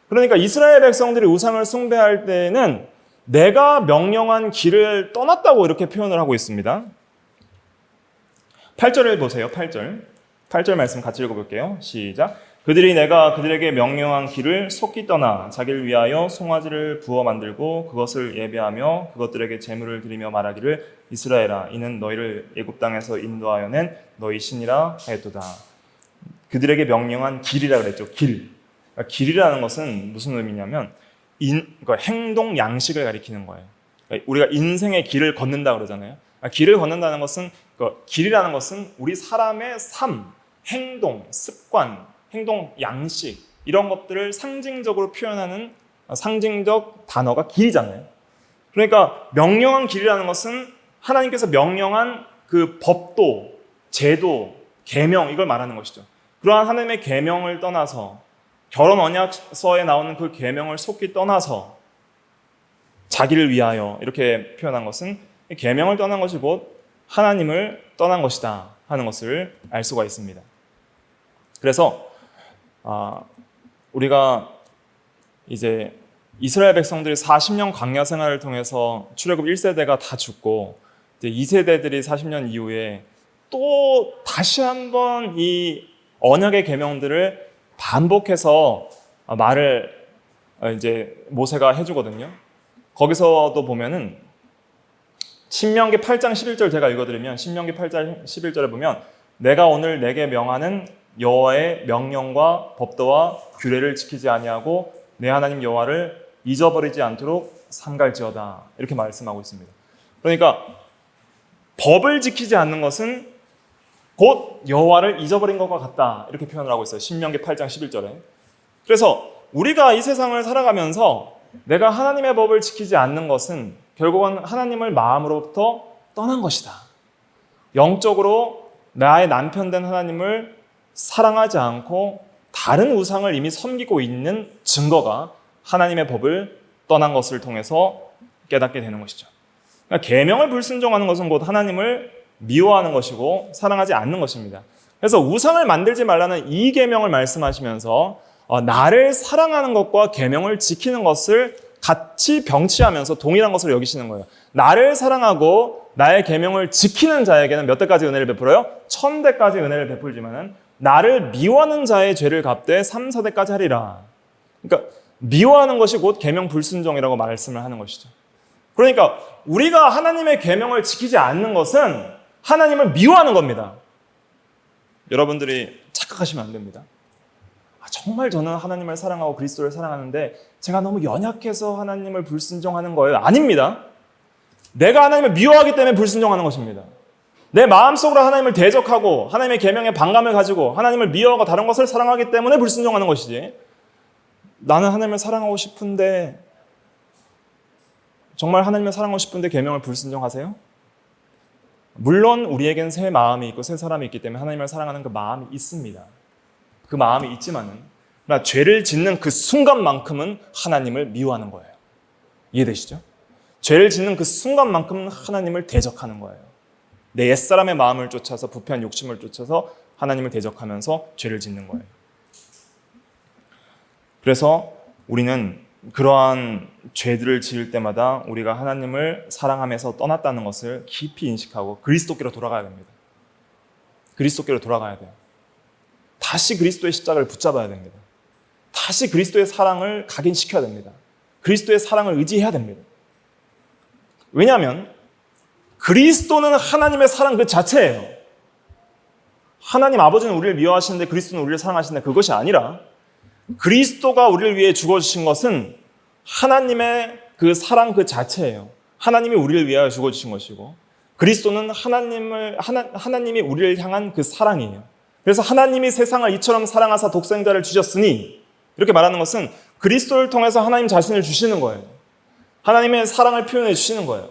그러니까 이스라엘 백성들이 우상을 숭배할 때는 내가 명령한 길을 떠났다고 이렇게 표현을 하고 있습니다. 8절을 보세요. 8절 말씀 같이 읽어볼게요. 시작. 그들이 내가 그들에게 명령한 길을 속히 떠나 자기를 위하여 송아지를 부어 만들고 그것을 예배하며 그것들에게 제물을 드리며 말하기를 이스라엘아 이는 너희를 애굽 땅에서 인도하여 낸 너희 신이라 하였도다. 그들에게 명령한 길이라 그랬죠. 길. 그러니까 길이라는 것은 무슨 의미냐면 그러니까 행동 양식을 가리키는 거예요. 그러니까 우리가 인생의 길을 걷는다 그러잖아요. 그러니까 길을 걷는다는 것은, 그러니까 길이라는 것은 우리 사람의 삶, 행동, 습관, 행동 양식, 이런 것들을 상징적으로 표현하는 상징적 단어가 길이잖아요. 그러니까 명령한 길이라는 것은 하나님께서 명령한 그 법도, 제도, 계명, 이걸 말하는 것이죠. 그러한 하나님의 계명을 떠나서, 결혼 언약서에 나오는 그 계명을 속히 떠나서 자기를 위하여 이렇게 표현한 것은 계명을 떠난 것이 곧 하나님을 떠난 것이다 하는 것을 알 수가 있습니다. 그래서 우리가 이제 이스라엘 백성들이 40년 광야 생활을 통해서 출애굽 1세대가 다 죽고 이제 2세대들이 40년 이후에 또 다시 한번 이 언약의 계명들을 반복해서 말을 이제 모세가 해주거든요. 거기서도 보면은 신명기 8장 11절 제가 읽어드리면, 신명기 8장 11절에 보면 내가 오늘 내게 명하는 여호와의 명령과 법도와 규례를 지키지 아니하고 내 하나님 여호와를 잊어버리지 않도록 삼갈지어다 이렇게 말씀하고 있습니다. 그러니까 법을 지키지 않는 것은 곧 여호와를 잊어버린 것과 같다 이렇게 표현을 하고 있어요. 신명기 8장 11절에. 그래서 우리가 이 세상을 살아가면서 내가 하나님의 법을 지키지 않는 것은 결국은 하나님을 마음으로부터 떠난 것이다. 영적으로 나의 남편 된 하나님을 사랑하지 않고 다른 우상을 이미 섬기고 있는 증거가 하나님의 법을 떠난 것을 통해서 깨닫게 되는 것이죠. 그러니까 계명을 불순종하는 것은 곧 하나님을 미워하는 것이고 사랑하지 않는 것입니다. 그래서 우상을 만들지 말라는 이 계명을 말씀하시면서 나를 사랑하는 것과 계명을 지키는 것을 같이 병치하면서 동일한 것으로 여기시는 거예요. 나를 사랑하고 나의 계명을 지키는 자에게는 몇 대까지 은혜를 베풀어요? 1000대까지 은혜를 베풀지만은 나를 미워하는 자의 죄를 갚되 3, 4대까지 하리라. 그러니까 미워하는 것이 곧 계명 불순종이라고 말씀을 하는 것이죠. 그러니까 우리가 하나님의 계명을 지키지 않는 것은 하나님을 미워하는 겁니다. 여러분들이 착각하시면 안 됩니다. 정말 저는 하나님을 사랑하고 그리스도를 사랑하는데 제가 너무 연약해서 하나님을 불순종하는 거예요. 아닙니다. 내가 하나님을 미워하기 때문에 불순종하는 것입니다. 내 마음속으로 하나님을 대적하고 하나님의 계명에 반감을 가지고 하나님을 미워하고 다른 것을 사랑하기 때문에 불순종하는 것이지, 나는 하나님을 사랑하고 싶은데, 정말 하나님을 사랑하고 싶은데 계명을 불순종하세요? 물론 우리에겐 새 마음이 있고 새 사람이 있기 때문에 하나님을 사랑하는 그 마음이 있습니다. 그 마음이 있지만은 그러나 죄를 짓는 그 순간만큼은 하나님을 미워하는 거예요. 이해되시죠? 죄를 짓는 그 순간만큼은 하나님을 대적하는 거예요. 내 옛사람의 마음을 쫓아서 부패한 욕심을 쫓아서 하나님을 대적하면서 죄를 짓는 거예요. 그래서 우리는 그러한 죄들을 지을 때마다 우리가 하나님을 사랑하면서 떠났다는 것을 깊이 인식하고 그리스도께로 돌아가야 됩니다. 그리스도께로 돌아가야 돼요. 다시 그리스도의 십자가를 붙잡아야 됩니다. 다시 그리스도의 사랑을 각인시켜야 됩니다. 그리스도의 사랑을 의지해야 됩니다. 왜냐하면 그리스도는 하나님의 사랑 그 자체예요. 하나님 아버지는 우리를 미워하시는데 그리스도는 우리를 사랑하시는데 그것이 아니라 그리스도가 우리를 위해 죽어주신 것은 하나님의 그 사랑 그 자체예요. 하나님이 우리를 위하여 죽어주신 것이고 그리스도는 하나님이 우리를 향한 그 사랑이에요. 그래서 하나님이 세상을 이처럼 사랑하사 독생자를 주셨으니, 이렇게 말하는 것은 그리스도를 통해서 하나님 자신을 주시는 거예요. 하나님의 사랑을 표현해 주시는 거예요.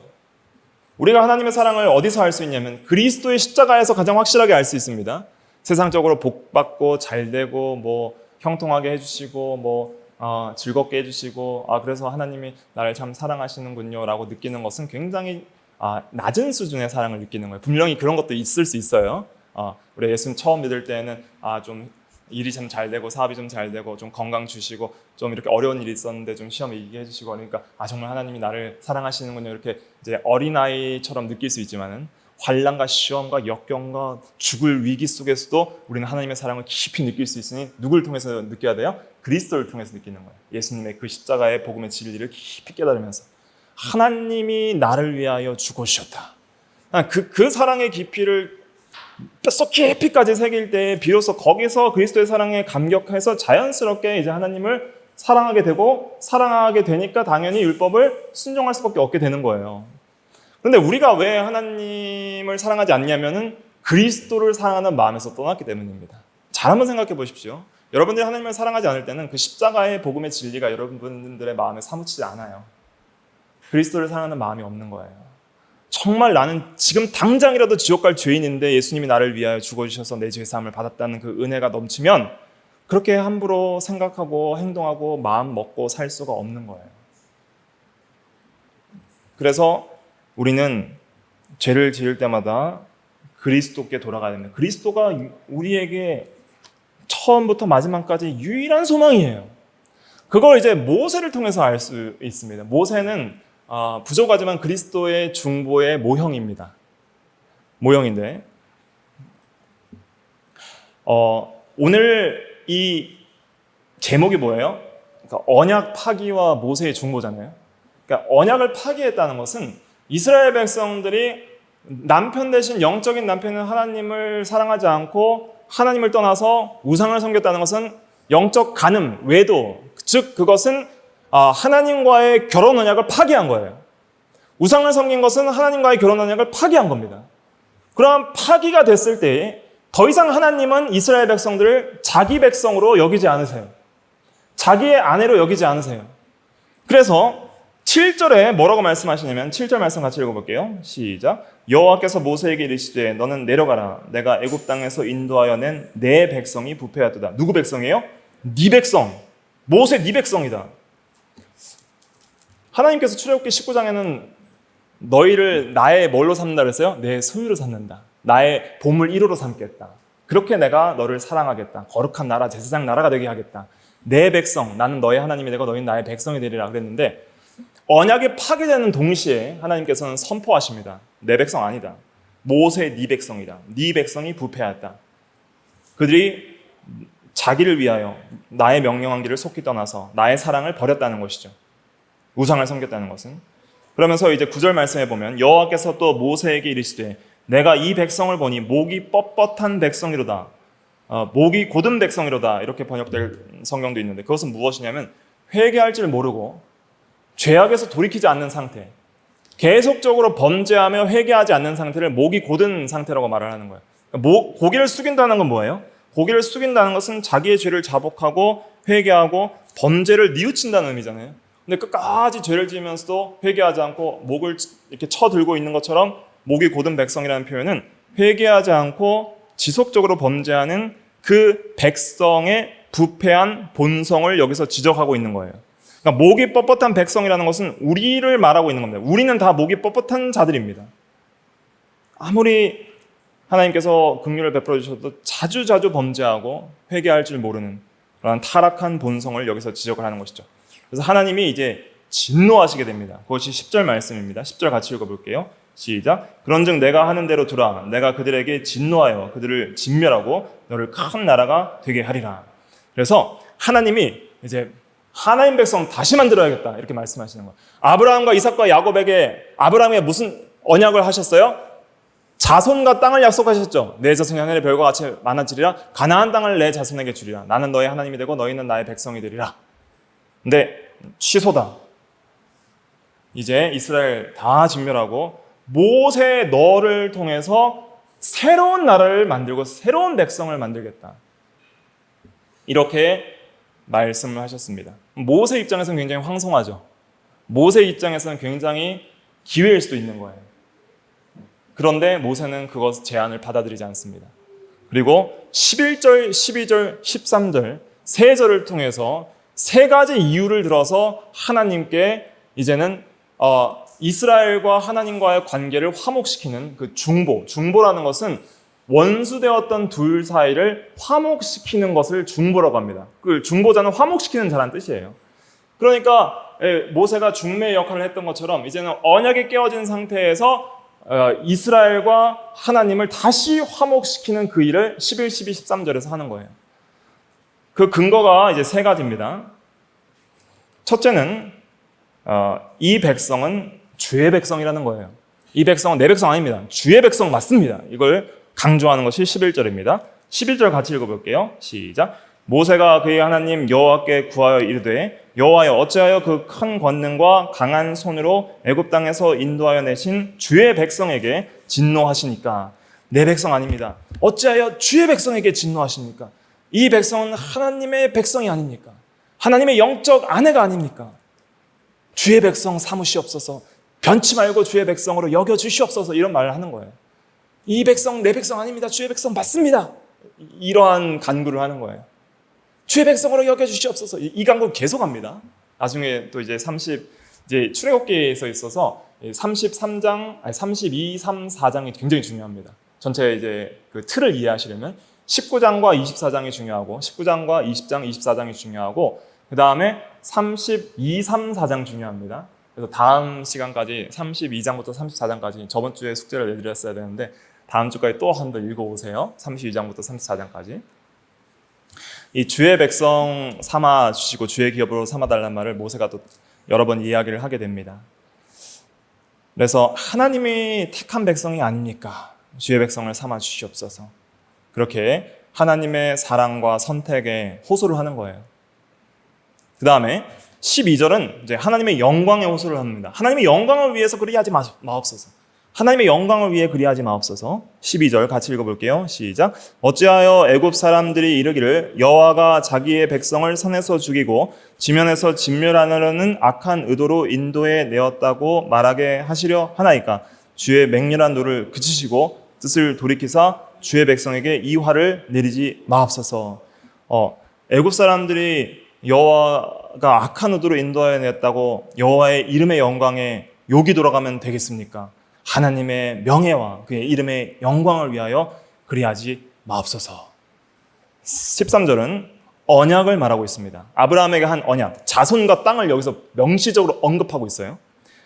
우리가 하나님의 사랑을 어디서 알 수 있냐면 그리스도의 십자가에서 가장 확실하게 알 수 있습니다. 세상적으로 복받고 잘되고 형통하게 해주시고 즐겁게 해주시고 그래서 하나님이 나를 참 사랑하시는군요 라고 느끼는 것은 굉장히 낮은 수준의 사랑을 느끼는 거예요. 분명히 그런 것도 있을 수 있어요. 우리 예수님 처음 믿을 때는 좀 일이 좀 잘 되고 사업이 좀 잘 되고 좀 건강 주시고 좀 이렇게 어려운 일이 있었는데 좀 시험에 이기게 해주시고 그러니까 정말 하나님이 나를 사랑하시는군요 이렇게 이제 어린아이처럼 느낄 수 있지만은 환난과 시험과 역경과 죽을 위기 속에서도 우리는 하나님의 사랑을 깊이 느낄 수 있으니 누굴 통해서 느껴야 돼요? 그리스도를 통해서 느끼는 거예요. 예수님의 그 십자가의 복음의 진리를 깊이 깨달으면서 하나님이 나를 위하여 죽으셨다. 그 사랑의 깊이를 뼛속 깊이까지 새길 때 비로소 거기서 그리스도의 사랑에 감격해서 자연스럽게 이제 하나님을 사랑하게 되고, 사랑하게 되니까 당연히 율법을 순종할 수밖에 없게 되는 거예요. 그런데 우리가 왜 하나님을 사랑하지 않냐면은 그리스도를 사랑하는 마음에서 떠났기 때문입니다. 잘 한번 생각해 보십시오. 여러분들이 하나님을 사랑하지 않을 때는 그 십자가의 복음의 진리가 여러분들의 마음에 사무치지 않아요. 그리스도를 사랑하는 마음이 없는 거예요. 정말 나는 지금 당장이라도 지옥 갈 죄인인데 예수님이 나를 위하여 죽어주셔서 내 죄사함을 받았다는 그 은혜가 넘치면 그렇게 함부로 생각하고 행동하고 마음 먹고 살 수가 없는 거예요. 그래서 우리는 죄를 지을 때마다 그리스도께 돌아가야 됩니다. 그리스도가 우리에게 처음부터 마지막까지 유일한 소망이에요. 그걸 이제 모세를 통해서 알 수 있습니다. 모세는 부족하지만 그리스도의 중보의 모형입니다. 모형인데 오늘 이 제목이 뭐예요? 그러니까 언약 파기와 모세의 중보잖아요. 그러니까 언약을 파기했다는 것은 이스라엘 백성들이 남편 대신 영적인 남편은 하나님을 사랑하지 않고 하나님을 떠나서 우상을 섬겼다는 것은 영적 간음, 외도, 즉 그것은 하나님과의 결혼 언약을 파기한 거예요. 우상을 섬긴 것은 하나님과의 결혼 언약을 파기한 겁니다. 그럼 파기가 됐을 때 더 이상 하나님은 이스라엘 백성들을 자기 백성으로 여기지 않으세요. 자기의 아내로 여기지 않으세요. 그래서 7절에 뭐라고 말씀하시냐면 7절 말씀 같이 읽어볼게요. 시작. 여호와께서 모세에게 이르시되 너는 내려가라. 내가 애굽 땅에서 인도하여 낸 내 백성이 부패하도다. 누구 백성이에요? 네 백성. 모세 네 백성이다. 하나님께서 출애굽기 19장에는 너희를 나의 뭘로 삼는다 그랬어요? 내 소유로 삼는다. 나의 보물 1호로 삼겠다. 그렇게 내가 너를 사랑하겠다. 거룩한 나라, 제사장 나라가 되게 하겠다. 내 백성, 나는 너의 하나님이 되고 너희는 나의 백성이 되리라 그랬는데 언약이 파괴되는 동시에 하나님께서는 선포하십니다. 내 백성 아니다. 모세 네 백성이다. 네 백성이 부패하였다. 그들이 자기를 위하여 나의 명령한 길을 속히 떠나서 나의 사랑을 버렸다는 것이죠. 우상을 섬겼다는 것은. 그러면서 이제 9절 말씀해 보면 여호와께서 또 모세에게 이르시되 내가 이 백성을 보니 목이 뻣뻣한 백성이로다. 목이 곧은 백성이로다. 이렇게 번역될 성경도 있는데 그것은 무엇이냐면 회개할 줄 모르고 죄악에서 돌이키지 않는 상태, 계속적으로 범죄하며 회개하지 않는 상태를 목이 곧은 상태라고 말을 하는 거예요. 고개를 숙인다는 건 뭐예요? 고개를 숙인다는 것은 자기의 죄를 자복하고 회개하고 범죄를 뉘우친다는 의미잖아요. 근데 끝까지 죄를 지으면서도 회개하지 않고 목을 이렇게 쳐들고 있는 것처럼 목이 곧은 백성이라는 표현은 회개하지 않고 지속적으로 범죄하는 그 백성의 부패한 본성을 여기서 지적하고 있는 거예요. 그러니까 목이 뻣뻣한 백성이라는 것은 우리를 말하고 있는 겁니다. 우리는 다 목이 뻣뻣한 자들입니다. 아무리 하나님께서 긍휼을 베풀어 주셔도 자주 범죄하고 회개할 줄 모르는 그런 타락한 본성을 여기서 지적을 하는 것이죠. 그래서 하나님이 이제 진노하시게 됩니다. 그것이 10절 말씀입니다. 10절 같이 읽어볼게요. 시작. 그런즉 내가 하는 대로 두라. 내가 그들에게 진노하여 그들을 진멸하고 너를 큰 나라가 되게 하리라. 그래서 하나님이 이제 하나님 백성 다시 만들어야겠다 이렇게 말씀하시는 거예요. 아브라함과 이삭과 야곱에게 아브라함에 무슨 언약을 하셨어요? 자손과 땅을 약속하셨죠. 내 자손이 하늘의 별과 같이 많아지리라. 가나안 땅을 내 자손에게 주리라. 나는 너의 하나님이 되고 너희는 나의 백성이 되리라. 근데 취소다. 이제 이스라엘 다 진멸하고 모세 너를 통해서 새로운 나라를 만들고 새로운 백성을 만들겠다. 이렇게 말씀을 하셨습니다. 모세 입장에서는 굉장히 황송하죠. 모세 입장에서는 굉장히 기회일 수도 있는 거예요. 그런데 모세는 그것 제안을 받아들이지 않습니다. 그리고 11절, 12절, 13절 세 절을 통해서 세 가지 이유를 들어서 하나님께 이제는 이스라엘과 하나님과의 관계를 화목시키는 그 중보라는 것은 원수되었던 둘 사이를 화목시키는 것을 중보라고 합니다. 그 중보자는 화목시키는 자라는 뜻이에요. 그러니까 모세가 중매의 역할을 했던 것처럼 이제는 언약이 깨어진 상태에서 이스라엘과 하나님을 다시 화목시키는 그 일을 11, 12, 13절에서 하는 거예요. 그 근거가 이제 세 가지입니다. 첫째는 이 백성은 주의 백성이라는 거예요. 이 백성은 내 백성 아닙니다. 주의 백성 맞습니다. 이걸 강조하는 것이 11절입니다. 11절 같이 읽어볼게요. 시작. 모세가 그의 하나님 여호와께 구하여 이르되 여호와여 어찌하여 그 큰 권능과 강한 손으로 애굽 땅에서 인도하여 내신 주의 백성에게 진노하시니까. 내 백성 아닙니다. 어찌하여 주의 백성에게 진노하십니까? 이 백성은 하나님의 백성이 아닙니까? 하나님의 영적 아내가 아닙니까? 주의 백성 삼으시옵소서. 변치 말고 주의 백성으로 여겨주시옵소서. 이런 말을 하는 거예요. 이 백성 내 백성 아닙니다. 주의 백성 맞습니다. 이러한 간구를 하는 거예요. 주의 백성으로 여겨주시옵소서. 이 간구 계속합니다. 나중에 또 이제 이제 출애굽기에서 있어서 33장, 32, 3, 4장이 굉장히 중요합니다. 전체 이제 그 틀을 이해하시려면 19장과 24장이 중요하고 19장과 20장, 24장이 중요하고 그 다음에 32, 3, 4장 중요합니다. 그래서 다음 시간까지 32장부터 34장까지 저번 주에 숙제를 내드렸어야 되는데 다음 주까지 또 한 번 읽어보세요. 32장부터 34장까지. 이 주의 백성 삼아 주시고 주의 기업으로 삼아달라는 말을 모세가 또 여러 번 이야기를 하게 됩니다. 그래서 하나님이 택한 백성이 아닙니까? 주의 백성을 삼아 주시옵소서. 그렇게 하나님의 사랑과 선택에 호소를 하는 거예요. 그 다음에 12절은 이제 하나님의 영광에 호소를 합니다. 하나님의 영광을 위해서 그리 하지 마옵소서. 하나님의 영광을 위해 그리하지 마옵소서. 12절 같이 읽어볼게요. 시작. 어찌하여 애굽 사람들이 이르기를 여호와가 자기의 백성을 산에서 죽이고 지면에서 진멸하려는 악한 의도로 인도해 내었다고 말하게 하시려 하나이까. 주의 맹렬한 노를 그치시고 뜻을 돌이키사 주의 백성에게 이 화를 내리지 마옵소서. 애굽 사람들이 여호와가 악한 의도로 인도해 냈다고 여호와의 이름의 영광에 욕이 돌아가면 되겠습니까? 하나님의 명예와 그의 이름의 영광을 위하여 그리하지 마옵소서. 13절은 언약을 말하고 있습니다. 아브라함에게 한 언약, 자손과 땅을 여기서 명시적으로 언급하고 있어요.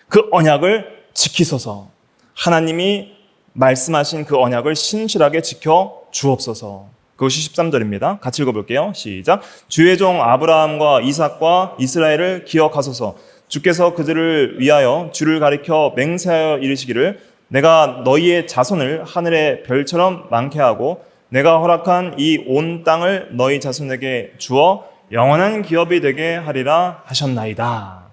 그 언약을 지키소서. 하나님이 말씀하신 그 언약을 신실하게 지켜 주옵소서. 그것이 13절입니다. 같이 읽어볼게요. 시작. 주의 종 아브라함과 이삭과 이스라엘을 기억하소서. 주께서 그들을 위하여 주를 가리켜 맹세하여 이르시기를 내가 너희의 자손을 하늘의 별처럼 많게 하고 내가 허락한 이 온 땅을 너희 자손에게 주어 영원한 기업이 되게 하리라 하셨나이다.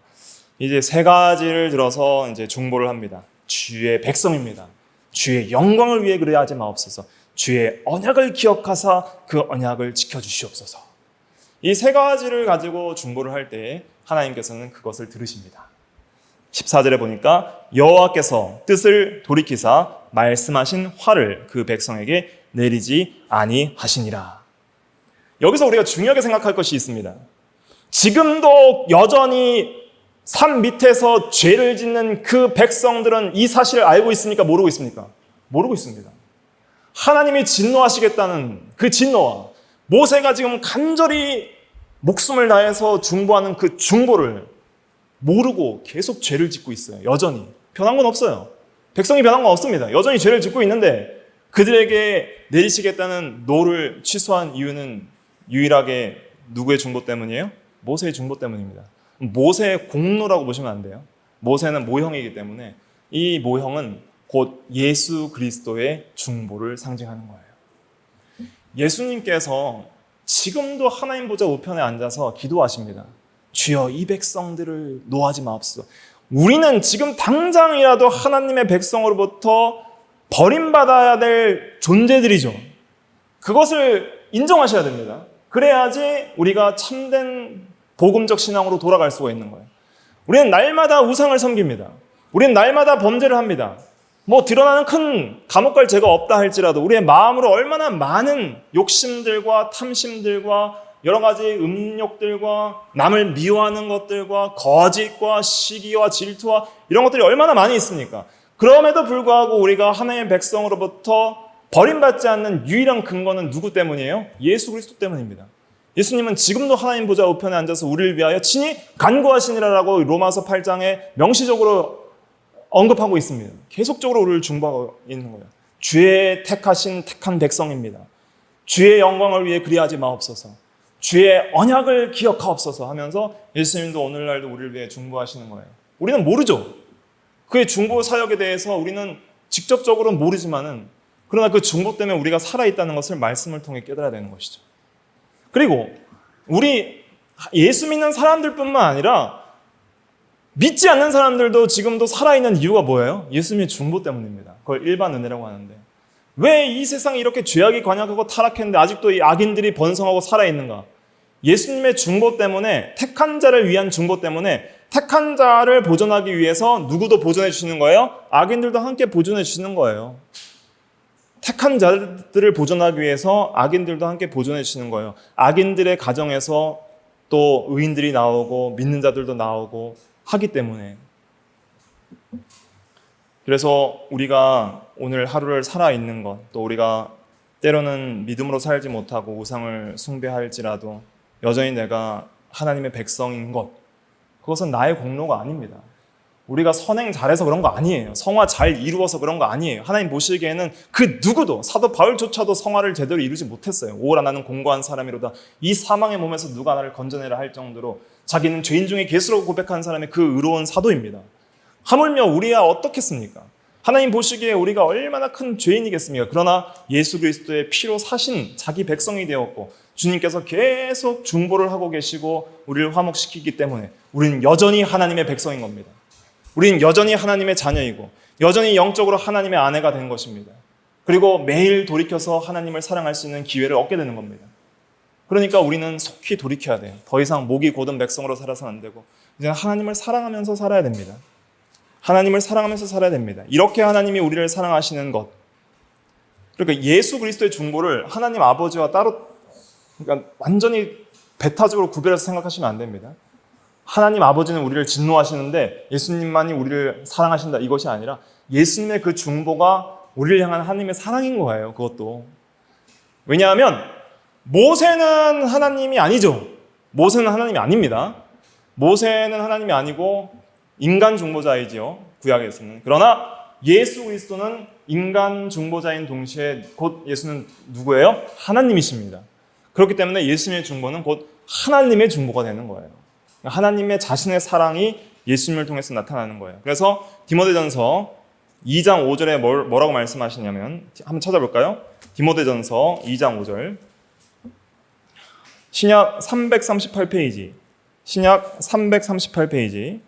이제 세 가지를 들어서 이제 중보를 합니다. 주의 백성입니다. 주의 영광을 위해 그리하지 마옵소서. 주의 언약을 기억하사 그 언약을 지켜주시옵소서. 이 세 가지를 가지고 중보를 할 때 하나님께서는 그것을 들으십니다. 14절에 보니까 여호와께서 뜻을 돌이키사 말씀하신 화를 그 백성에게 내리지 아니하시니라. 여기서 우리가 중요하게 생각할 것이 있습니다. 지금도 여전히 산 밑에서 죄를 짓는 그 백성들은 이 사실을 알고 있습니까? 모르고 있습니까? 모르고 있습니다. 하나님이 진노하시겠다는 그 진노와 모세가 지금 간절히 목숨을 다해서 중보하는 그 중보를 모르고 계속 죄를 짓고 있어요. 여전히. 변한 건 없어요. 백성이 변한 건 없습니다. 여전히 죄를 짓고 있는데 그들에게 내리시겠다는 노를 취소한 이유는 유일하게 누구의 중보 때문이에요? 모세의 중보 때문입니다. 모세의 공로라고 보시면 안 돼요. 모세는 모형이기 때문에 이 모형은 곧 예수 그리스도의 중보를 상징하는 거예요. 예수님께서 지금도 하나님 보좌 우편에 앉아서 기도하십니다. 주여 이 백성들을 노하지 마옵소서. 우리는 지금 당장이라도 하나님의 백성으로부터 버림받아야 될 존재들이죠. 그것을 인정하셔야 됩니다. 그래야지 우리가 참된 복음적 신앙으로 돌아갈 수가 있는 거예요. 우리는 날마다 우상을 섬깁니다. 우리는 날마다 범죄를 합니다. 드러나는 큰 감옥 갈 죄가 없다 할지라도 우리의 마음으로 얼마나 많은 욕심들과 탐심들과 여러 가지 음욕들과 남을 미워하는 것들과 거짓과 시기와 질투와 이런 것들이 얼마나 많이 있습니까? 그럼에도 불구하고 우리가 하나님의 백성으로부터 버림받지 않는 유일한 근거는 누구 때문이에요? 예수 그리스도 때문입니다. 예수님은 지금도 하나님 보좌 우편에 앉아서 우리를 위하여 친히 간구하시니라라고 로마서 8장에 명시적으로 언급하고 있습니다. 계속적으로 우리를 중보하고 있는 거예요. 주의 택한 백성입니다. 주의 영광을 위해 그리하지 마옵소서. 주의 언약을 기억하옵소서 하면서 예수님도 오늘날도 우리를 위해 중보하시는 거예요. 우리는 모르죠. 그의 중보 사역에 대해서 우리는 직접적으로는 모르지만은 그러나 그 중보 때문에 우리가 살아있다는 것을 말씀을 통해 깨달아야 되는 것이죠. 그리고 우리 예수 믿는 사람들뿐만 아니라 믿지 않는 사람들도 지금도 살아있는 이유가 뭐예요? 예수님의 중보 때문입니다. 그걸 일반 은혜라고 하는데 왜 이 세상이 이렇게 죄악이 관약하고 타락했는데 아직도 이 악인들이 번성하고 살아있는가? 예수님의 중보 때문에 택한 자를 위한 중보 때문에 택한 자를 보존하기 위해서 누구도 보존해 주시는 거예요? 악인들도 함께 보존해 주시는 거예요. 택한 자들을 보존하기 위해서 악인들도 함께 보존해 주시는 거예요. 악인들의 가정에서 또 의인들이 나오고 믿는 자들도 나오고 하기 때문에. 그래서 우리가 오늘 하루를 살아있는 것, 또 우리가 때로는 믿음으로 살지 못하고 우상을 숭배할지라도 여전히 내가 하나님의 백성인 것, 그것은 나의 공로가 아닙니다. 우리가 선행 잘해서 그런 거 아니에요. 성화 잘 이루어서 그런 거 아니에요. 하나님 보시기에는 그 누구도, 사도 바울조차도 성화를 제대로 이루지 못했어요. 오라 나는 공고한 사람이로다. 이 사망의 몸에서 누가 나를 건져내라 할 정도로 자기는 죄인 중에 괴수라고 고백한 사람이 그 의로운 사도입니다. 하물며 우리야 어떻겠습니까? 하나님 보시기에 우리가 얼마나 큰 죄인이겠습니까? 그러나 예수 그리스도의 피로 사신 자기 백성이 되었고 주님께서 계속 중보를 하고 계시고 우리를 화목시키기 때문에 우리는 여전히 하나님의 백성인 겁니다. 우리는 여전히 하나님의 자녀이고 여전히 영적으로 하나님의 아내가 된 것입니다. 그리고 매일 돌이켜서 하나님을 사랑할 수 있는 기회를 얻게 되는 겁니다. 그러니까 우리는 속히 돌이켜야 돼요. 더 이상 목이 곧은 백성으로 살아서는 안 되고 이제 하나님을 사랑하면서 살아야 됩니다. 하나님을 사랑하면서 살아야 됩니다. 이렇게 하나님이 우리를 사랑하시는 것. 그러니까 예수 그리스도의 중보를 하나님 아버지와 따로 그러니까 완전히 배타적으로 구별해서 생각하시면 안 됩니다. 하나님 아버지는 우리를 진노하시는데 예수님만이 우리를 사랑하신다 이것이 아니라 예수님의 그 중보가 우리를 향한 하나님의 사랑인 거예요. 그것도. 왜냐하면 모세는 하나님이 아니죠. 모세는 하나님이 아닙니다. 모세는 하나님이 아니고 인간 중보자이지요. 구약에서는. 그러나 예수 그리스도는 인간 중보자인 동시에 곧 예수는 누구예요? 하나님이십니다. 그렇기 때문에 예수님의 중보는 곧 하나님의 중보가 되는 거예요. 하나님의 자신의 사랑이 예수님을 통해서 나타나는 거예요. 그래서 디모데전서 2장 5절에 뭐라고 말씀하시냐면 한번 찾아볼까요? 디모데전서 2장 5절 신약 338페이지 신약 338페이지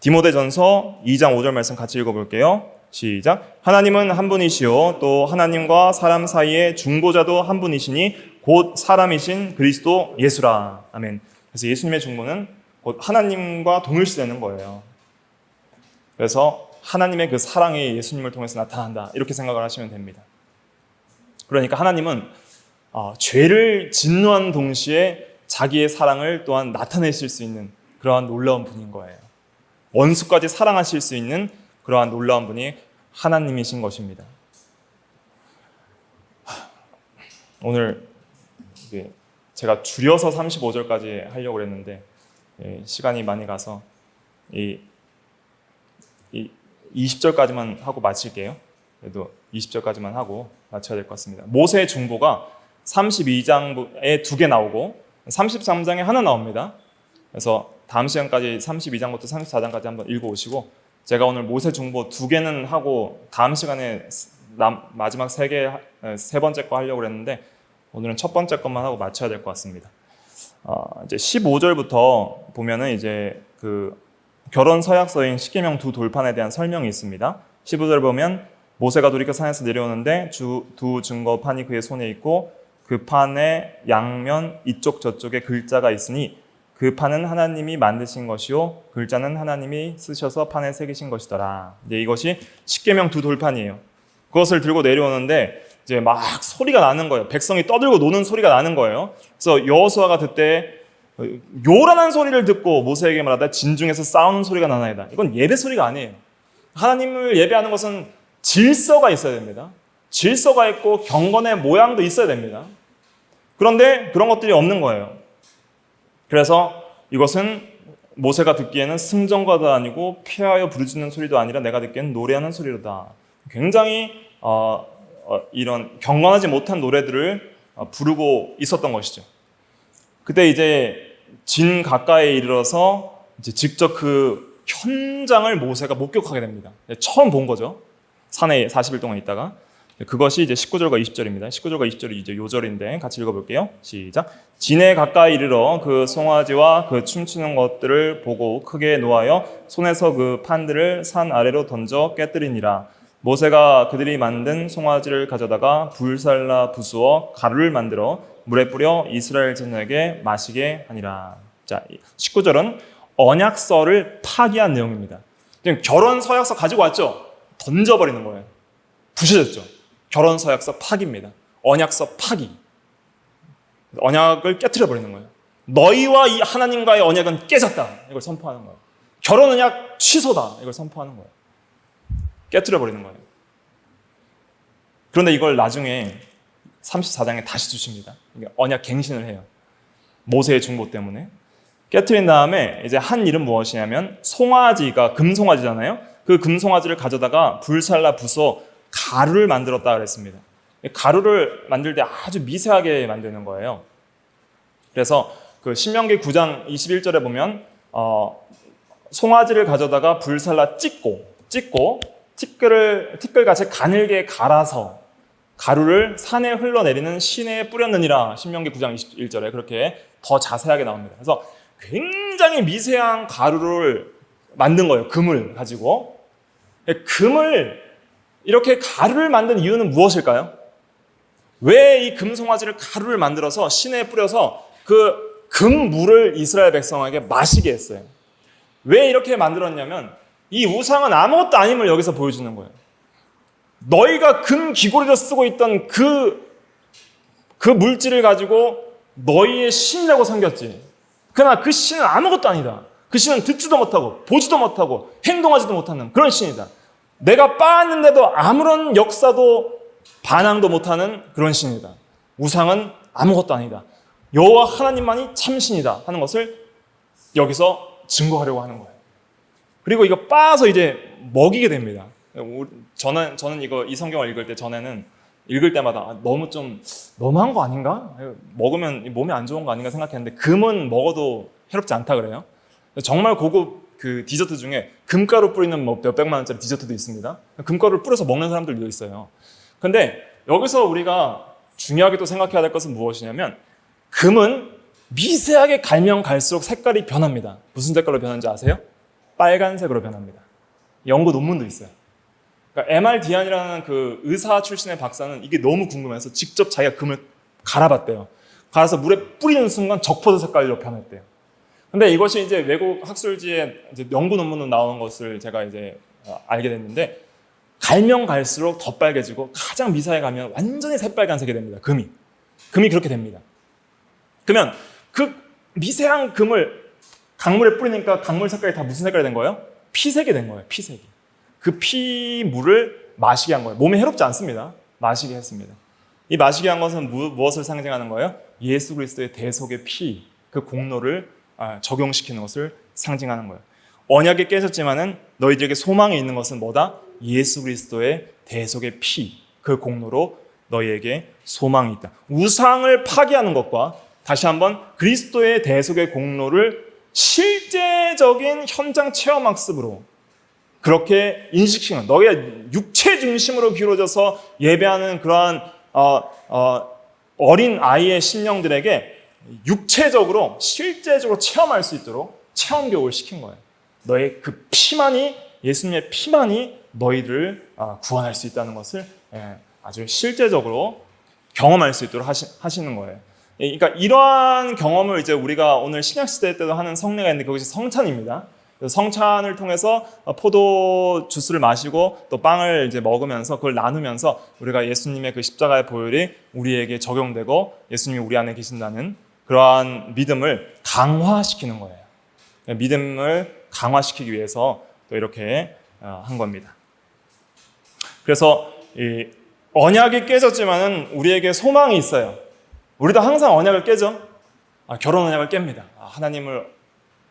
디모데전서 2장 5절 말씀 같이 읽어볼게요. 시작. 하나님은 한 분이시요 또 하나님과 사람 사이의 중보자도 한 분이시니 곧 사람이신 그리스도 예수라. 아멘. 그래서 예수님의 중보는 곧 하나님과 동일시되는 거예요. 그래서 하나님의 그 사랑이 예수님을 통해서 나타난다. 이렇게 생각을 하시면 됩니다. 그러니까 하나님은 죄를 진노한 동시에 자기의 사랑을 또한 나타내실 수 있는 그러한 놀라운 분인 거예요. 원수까지 사랑하실 수 있는 그러한 놀라운 분이 하나님이신 것입니다. 오늘 제가 줄여서 35절까지 하려고 했는데 시간이 많이 가서 20절까지만 하고 마칠게요. 그래도 20절까지만 하고 마쳐야 될 것 같습니다. 모세의 중보가 32장에 2개 나오고 33장에 하나 나옵니다. 그래서 다음 시간까지 32장부터 34장까지 한번 읽어오시고 제가 오늘 모세 중보 2개는 하고 다음 시간에 마지막 3개, 세 번째 거 하려고 했는데 오늘은 첫 번째 것만 하고 마쳐야 될 것 같습니다. 이제 15절부터 보면은 이제 그 결혼 서약서인 십계명 두 돌판에 대한 설명이 있습니다. 15절 보면 모세가 돌이켜 산에서 내려오는데 두 증거판이 그의 손에 있고 그 판의 양면 이쪽 저쪽에 글자가 있으니 그 판은 하나님이 만드신 것이요 글자는 하나님이 쓰셔서 판에 새기신 것이더라. 이제 이것이 십계명 두 돌판이에요. 그것을 들고 내려오는데 이제 막 소리가 나는 거예요. 백성이 떠들고 노는 소리가 나는 거예요. 그래서 여호수아가 그때 요란한 소리를 듣고 모세에게 말하다 진중에서 싸우는 소리가 나나이다. 이건 예배 소리가 아니에요. 하나님을 예배하는 것은 질서가 있어야 됩니다. 질서가 있고 경건의 모양도 있어야 됩니다. 그런데 그런 것들이 없는 거예요. 그래서 이것은 모세가 듣기에는 승전가도 아니고 피하여 부르짖는 소리도 아니라 내가 듣기에는 노래하는 소리로다. 굉장히 이런 경건하지 못한 노래들을 부르고 있었던 것이죠. 그때 이제 진 가까이에 이르러서 이제 직접 그 현장을 모세가 목격하게 됩니다. 처음 본 거죠. 산에 40일 동안 있다가. 그것이 이제 19절과 20절입니다. 19절과 20절이 이제 요절인데 같이 읽어볼게요. 시작. 진에 가까이 이르러 그 송아지와 그 춤추는 것들을 보고 크게 노하여 손에서 그 판들을 산 아래로 던져 깨뜨리니라. 모세가 그들이 만든 송아지를 가져다가 불살라 부수어 가루를 만들어 물에 뿌려 이스라엘 자녀에게 마시게 하니라. 자, 19절은 언약서를 파기한 내용입니다. 지금 결혼 서약서 가지고 왔죠? 던져버리는 거예요. 부셔졌죠. 결혼 서약서 파기입니다. 언약서 파기. 언약을 깨트려버리는 거예요. 너희와 이 하나님과의 언약은 깨졌다. 이걸 선포하는 거예요. 결혼 언약 취소다. 이걸 선포하는 거예요. 깨트려버리는 거예요. 그런데 이걸 나중에 34장에 다시 주십니다. 언약 갱신을 해요. 모세의 중보 때문에. 깨트린 다음에 이제 한 일은 무엇이냐면 송아지가 금송아지잖아요. 그 금송아지를 가져다가 불살라 부숴 가루를 만들었다 그랬습니다. 가루를 만들 때 아주 미세하게 만드는 거예요. 그래서 그 신명기 9장 21절에 보면 송아지를 가져다가 불살라 찍고 티끌같이 가늘게 갈아서 가루를 산에 흘러내리는 시내에 뿌렸느니라. 신명기 9장 21절에 그렇게 더 자세하게 나옵니다. 그래서 굉장히 미세한 가루를 만든 거예요. 금을 가지고. 금을 이렇게 가루를 만든 이유는 무엇일까요? 왜 이 금송아지를 가루를 만들어서 시내에 뿌려서 그 금물을 이스라엘 백성에게 마시게 했어요? 왜 이렇게 만들었냐면 이 우상은 아무것도 아님을 여기서 보여주는 거예요. 너희가 금 귀고리로 쓰고 있던 그 물질을 가지고 너희의 신이라고 섬겼지. 그러나 그 신은 아무것도 아니다. 그 신은 듣지도 못하고 보지도 못하고 행동하지도 못하는 그런 신이다. 내가 빻았는데도 아무런 역사도 반항도 못하는 그런 신이다. 우상은 아무것도 아니다. 여호와 하나님만이 참신이다 하는 것을 여기서 증거하려고 하는 거예요. 그리고 이거 빻아서 이제 먹이게 됩니다. 저는 이 성경을 읽을 때 전에는 읽을 때마다 너무한 거 아닌가? 먹으면 몸에 안 좋은 거 아닌가 생각했는데 금은 먹어도 해롭지 않다 그래요. 정말 고급 그 디저트 중에 금가루 뿌리는 몇백만 원짜리 디저트도 있습니다. 금가루를 뿌려서 먹는 사람들도 있어요. 근데 여기서 우리가 중요하게 또 생각해야 될 것은 무엇이냐면 금은 미세하게 갈면 갈수록 색깔이 변합니다. 무슨 색깔로 변하는지 아세요? 빨간색으로 변합니다. 연구 논문도 있어요. 그러니까 MRDI안이라는 그 의사 출신의 박사는 이게 너무 궁금해서 직접 자기가 금을 갈아봤대요. 갈아서 물에 뿌리는 순간 적포도 색깔로 변했대요. 근데 이것이 이제 외국 학술지에 이제 연구 논문으로 나오는 것을 제가 이제 알게 됐는데 갈면 갈수록 더 빨개지고 가장 미세하게 가면 완전히 새빨간색이 됩니다. 금이 그렇게 됩니다. 그러면 그 미세한 금을 강물에 뿌리니까 강물 색깔이 다 무슨 색깔이 된 거예요? 피색이 된 거예요. 피색이. 그 피물을 마시게 한 거예요. 몸에 해롭지 않습니다. 마시게 했습니다. 이 마시게 한 것은 무엇을 상징하는 거예요? 예수 그리스도의 대속의 피, 그 공로를 적용시키는 것을 상징하는 거예요. 언약이 깨졌지만은 너희들에게 소망이 있는 것은 뭐다? 예수 그리스도의 대속의 피, 그 공로로 너희에게 소망이 있다. 우상을 파괴하는 것과 다시 한번 그리스도의 대속의 공로를 실제적인 현장 체험 학습으로 그렇게 인식시키는, 너희가 육체 중심으로 기울어져서 예배하는 그러한 어린 아이의 심령들에게 육체적으로 실제적으로 체험할 수 있도록 체험 교육을 시킨 거예요. 너의 그 피만이, 예수님의 피만이 너희를 구원할 수 있다는 것을 아주 실제적으로 경험할 수 있도록 하시는 거예요. 그러니까 이러한 경험을 이제 우리가 오늘 신약시대 때도 하는 성례가 있는데 그것이 성찬입니다. 성찬을 통해서 포도 주스를 마시고 또 빵을 이제 먹으면서 그걸 나누면서 우리가 예수님의 그 십자가의 보혈이 우리에게 적용되고 예수님이 우리 안에 계신다는 그러한 믿음을 강화시키는 거예요. 믿음을 강화시키기 위해서 또 이렇게 한 겁니다. 그래서 이 언약이 깨졌지만은 우리에게 소망이 있어요. 우리도 항상 언약을 깨죠. 결혼 언약을 깹니다. 하나님을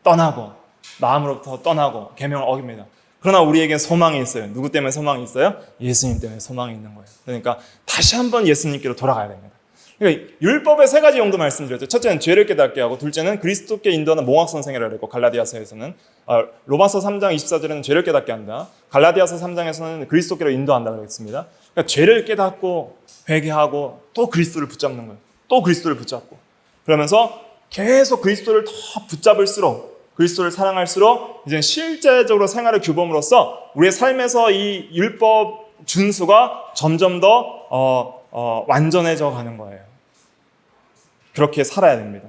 떠나고 마음으로부터 떠나고 계명을 어깁니다. 그러나 우리에게 소망이 있어요. 누구 때문에 소망이 있어요? 예수님 때문에 소망이 있는 거예요. 그러니까 다시 한번 예수님께로 돌아가야 됩니다. 그러니까 율법의 세 가지 용도 말씀드렸죠. 첫째는 죄를 깨닫게 하고, 둘째는 그리스도께 인도하는 몽학선생이라고 했고, 갈라디아서에서는 로마서 3장 24절에는 죄를 깨닫게 한다. 갈라디아서 3장에서는 그리스도께로 인도한다고 했습니다. 그러니까 죄를 깨닫고 회개하고 또 그리스도를 붙잡는 거예요. 또 그리스도를 붙잡고 그러면서 계속 그리스도를 더 붙잡을수록, 그리스도를 사랑할수록 이제 실제적으로 생활의 규범으로서 우리의 삶에서 이 율법 준수가 점점 더 완전해져 가는 거예요. 그렇게 살아야 됩니다.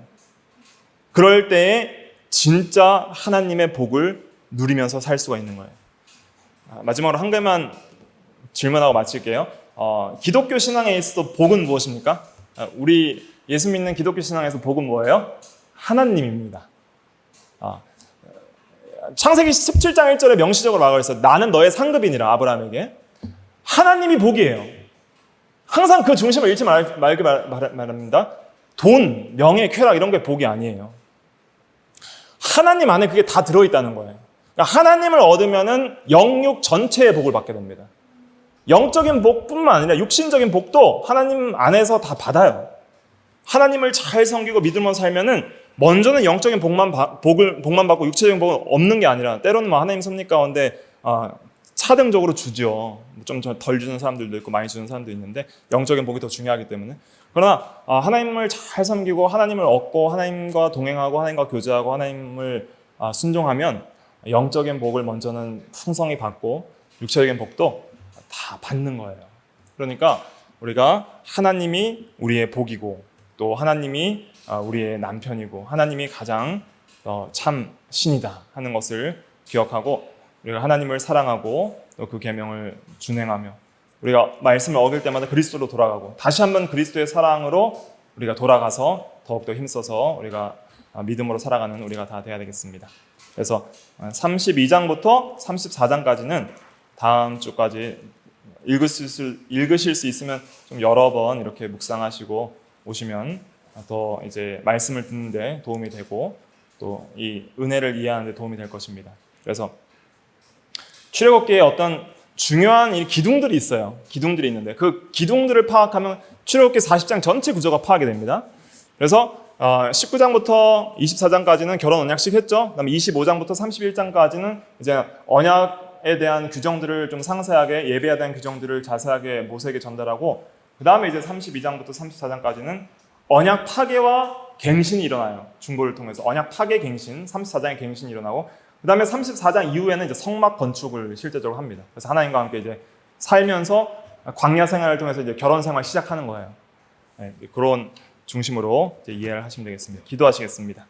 그럴 때에 진짜 하나님의 복을 누리면서 살 수가 있는 거예요. 마지막으로 한 개만 질문하고 마칠게요. 기독교 신앙에 있어서 복은 무엇입니까? 우리 예수 믿는 기독교 신앙에서 복은 뭐예요? 하나님입니다. 창세기 17장 1절에 명시적으로 말하고 있어요. 나는 너의 상급이니라, 아브라함에게. 하나님이 복이에요. 항상 그 중심을 잃지 말기 바랍니다. 돈, 명예, 쾌락 이런 게 복이 아니에요. 하나님 안에 그게 다 들어있다는 거예요. 그러니까 하나님을 얻으면은 영육 전체의 복을 받게 됩니다. 영적인 복뿐만 아니라 육신적인 복도 하나님 안에서 다 받아요. 하나님을 잘 섬기고 믿으면서 살면은 먼저는 영적인 복만 받고 육체적인 복은 없는 게 아니라, 때로는 뭐 하나님 섭리 가운데 차등적으로 주죠. 좀 덜 주는 사람들도 있고 많이 주는 사람도 있는데 영적인 복이 더 중요하기 때문에. 그러나 하나님을 잘 섬기고 하나님을 얻고 하나님과 동행하고 하나님과 교제하고 하나님을 순종하면 영적인 복을 먼저는 풍성히 받고 육체적인 복도 다 받는 거예요. 그러니까 우리가 하나님이 우리의 복이고 또 하나님이 우리의 남편이고 하나님이 가장 참 신이다 하는 것을 기억하고 우리가 하나님을 사랑하고 또 그 계명을 준행하며 우리가 말씀을 어길 때마다 그리스도로 돌아가고 다시 한번 그리스도의 사랑으로 우리가 돌아가서 더욱더 힘써서 우리가 믿음으로 살아가는 우리가 다 돼야 되겠습니다. 그래서 32장부터 34장까지는 다음 주까지 읽으실 수 있으면 좀 여러 번 이렇게 묵상하시고 오시면 더 이제 말씀을 듣는데 도움이 되고 또 이 은혜를 이해하는 데 도움이 될 것입니다. 그래서 출애굽기에 어떤 중요한 기둥들이 있어요. 기둥들이 있는데 그 기둥들을 파악하면 출애굽기 40장 전체 구조가 파악이 됩니다. 그래서 19장부터 24장까지는 결혼 언약식 했죠. 그다음에 25장부터 31장까지는 이제 언약에 대한 규정들을 좀 상세하게 예배에 대한 규정들을 자세하게 모세에게 전달하고 그다음에 이제 32장부터 34장까지는 언약 파괴와 갱신이 일어나요. 중보를 통해서 언약 파괴 갱신, 34장의 갱신이 일어나고 그다음에 34장 이후에는 이제 성막 건축을 실제적으로 합니다. 그래서 하나님과 함께 이제 살면서 광야 생활을 통해서 이제 결혼 생활 시작하는 거예요. 네, 그런 중심으로 이제 이해를 하시면 되겠습니다. 기도하시겠습니다.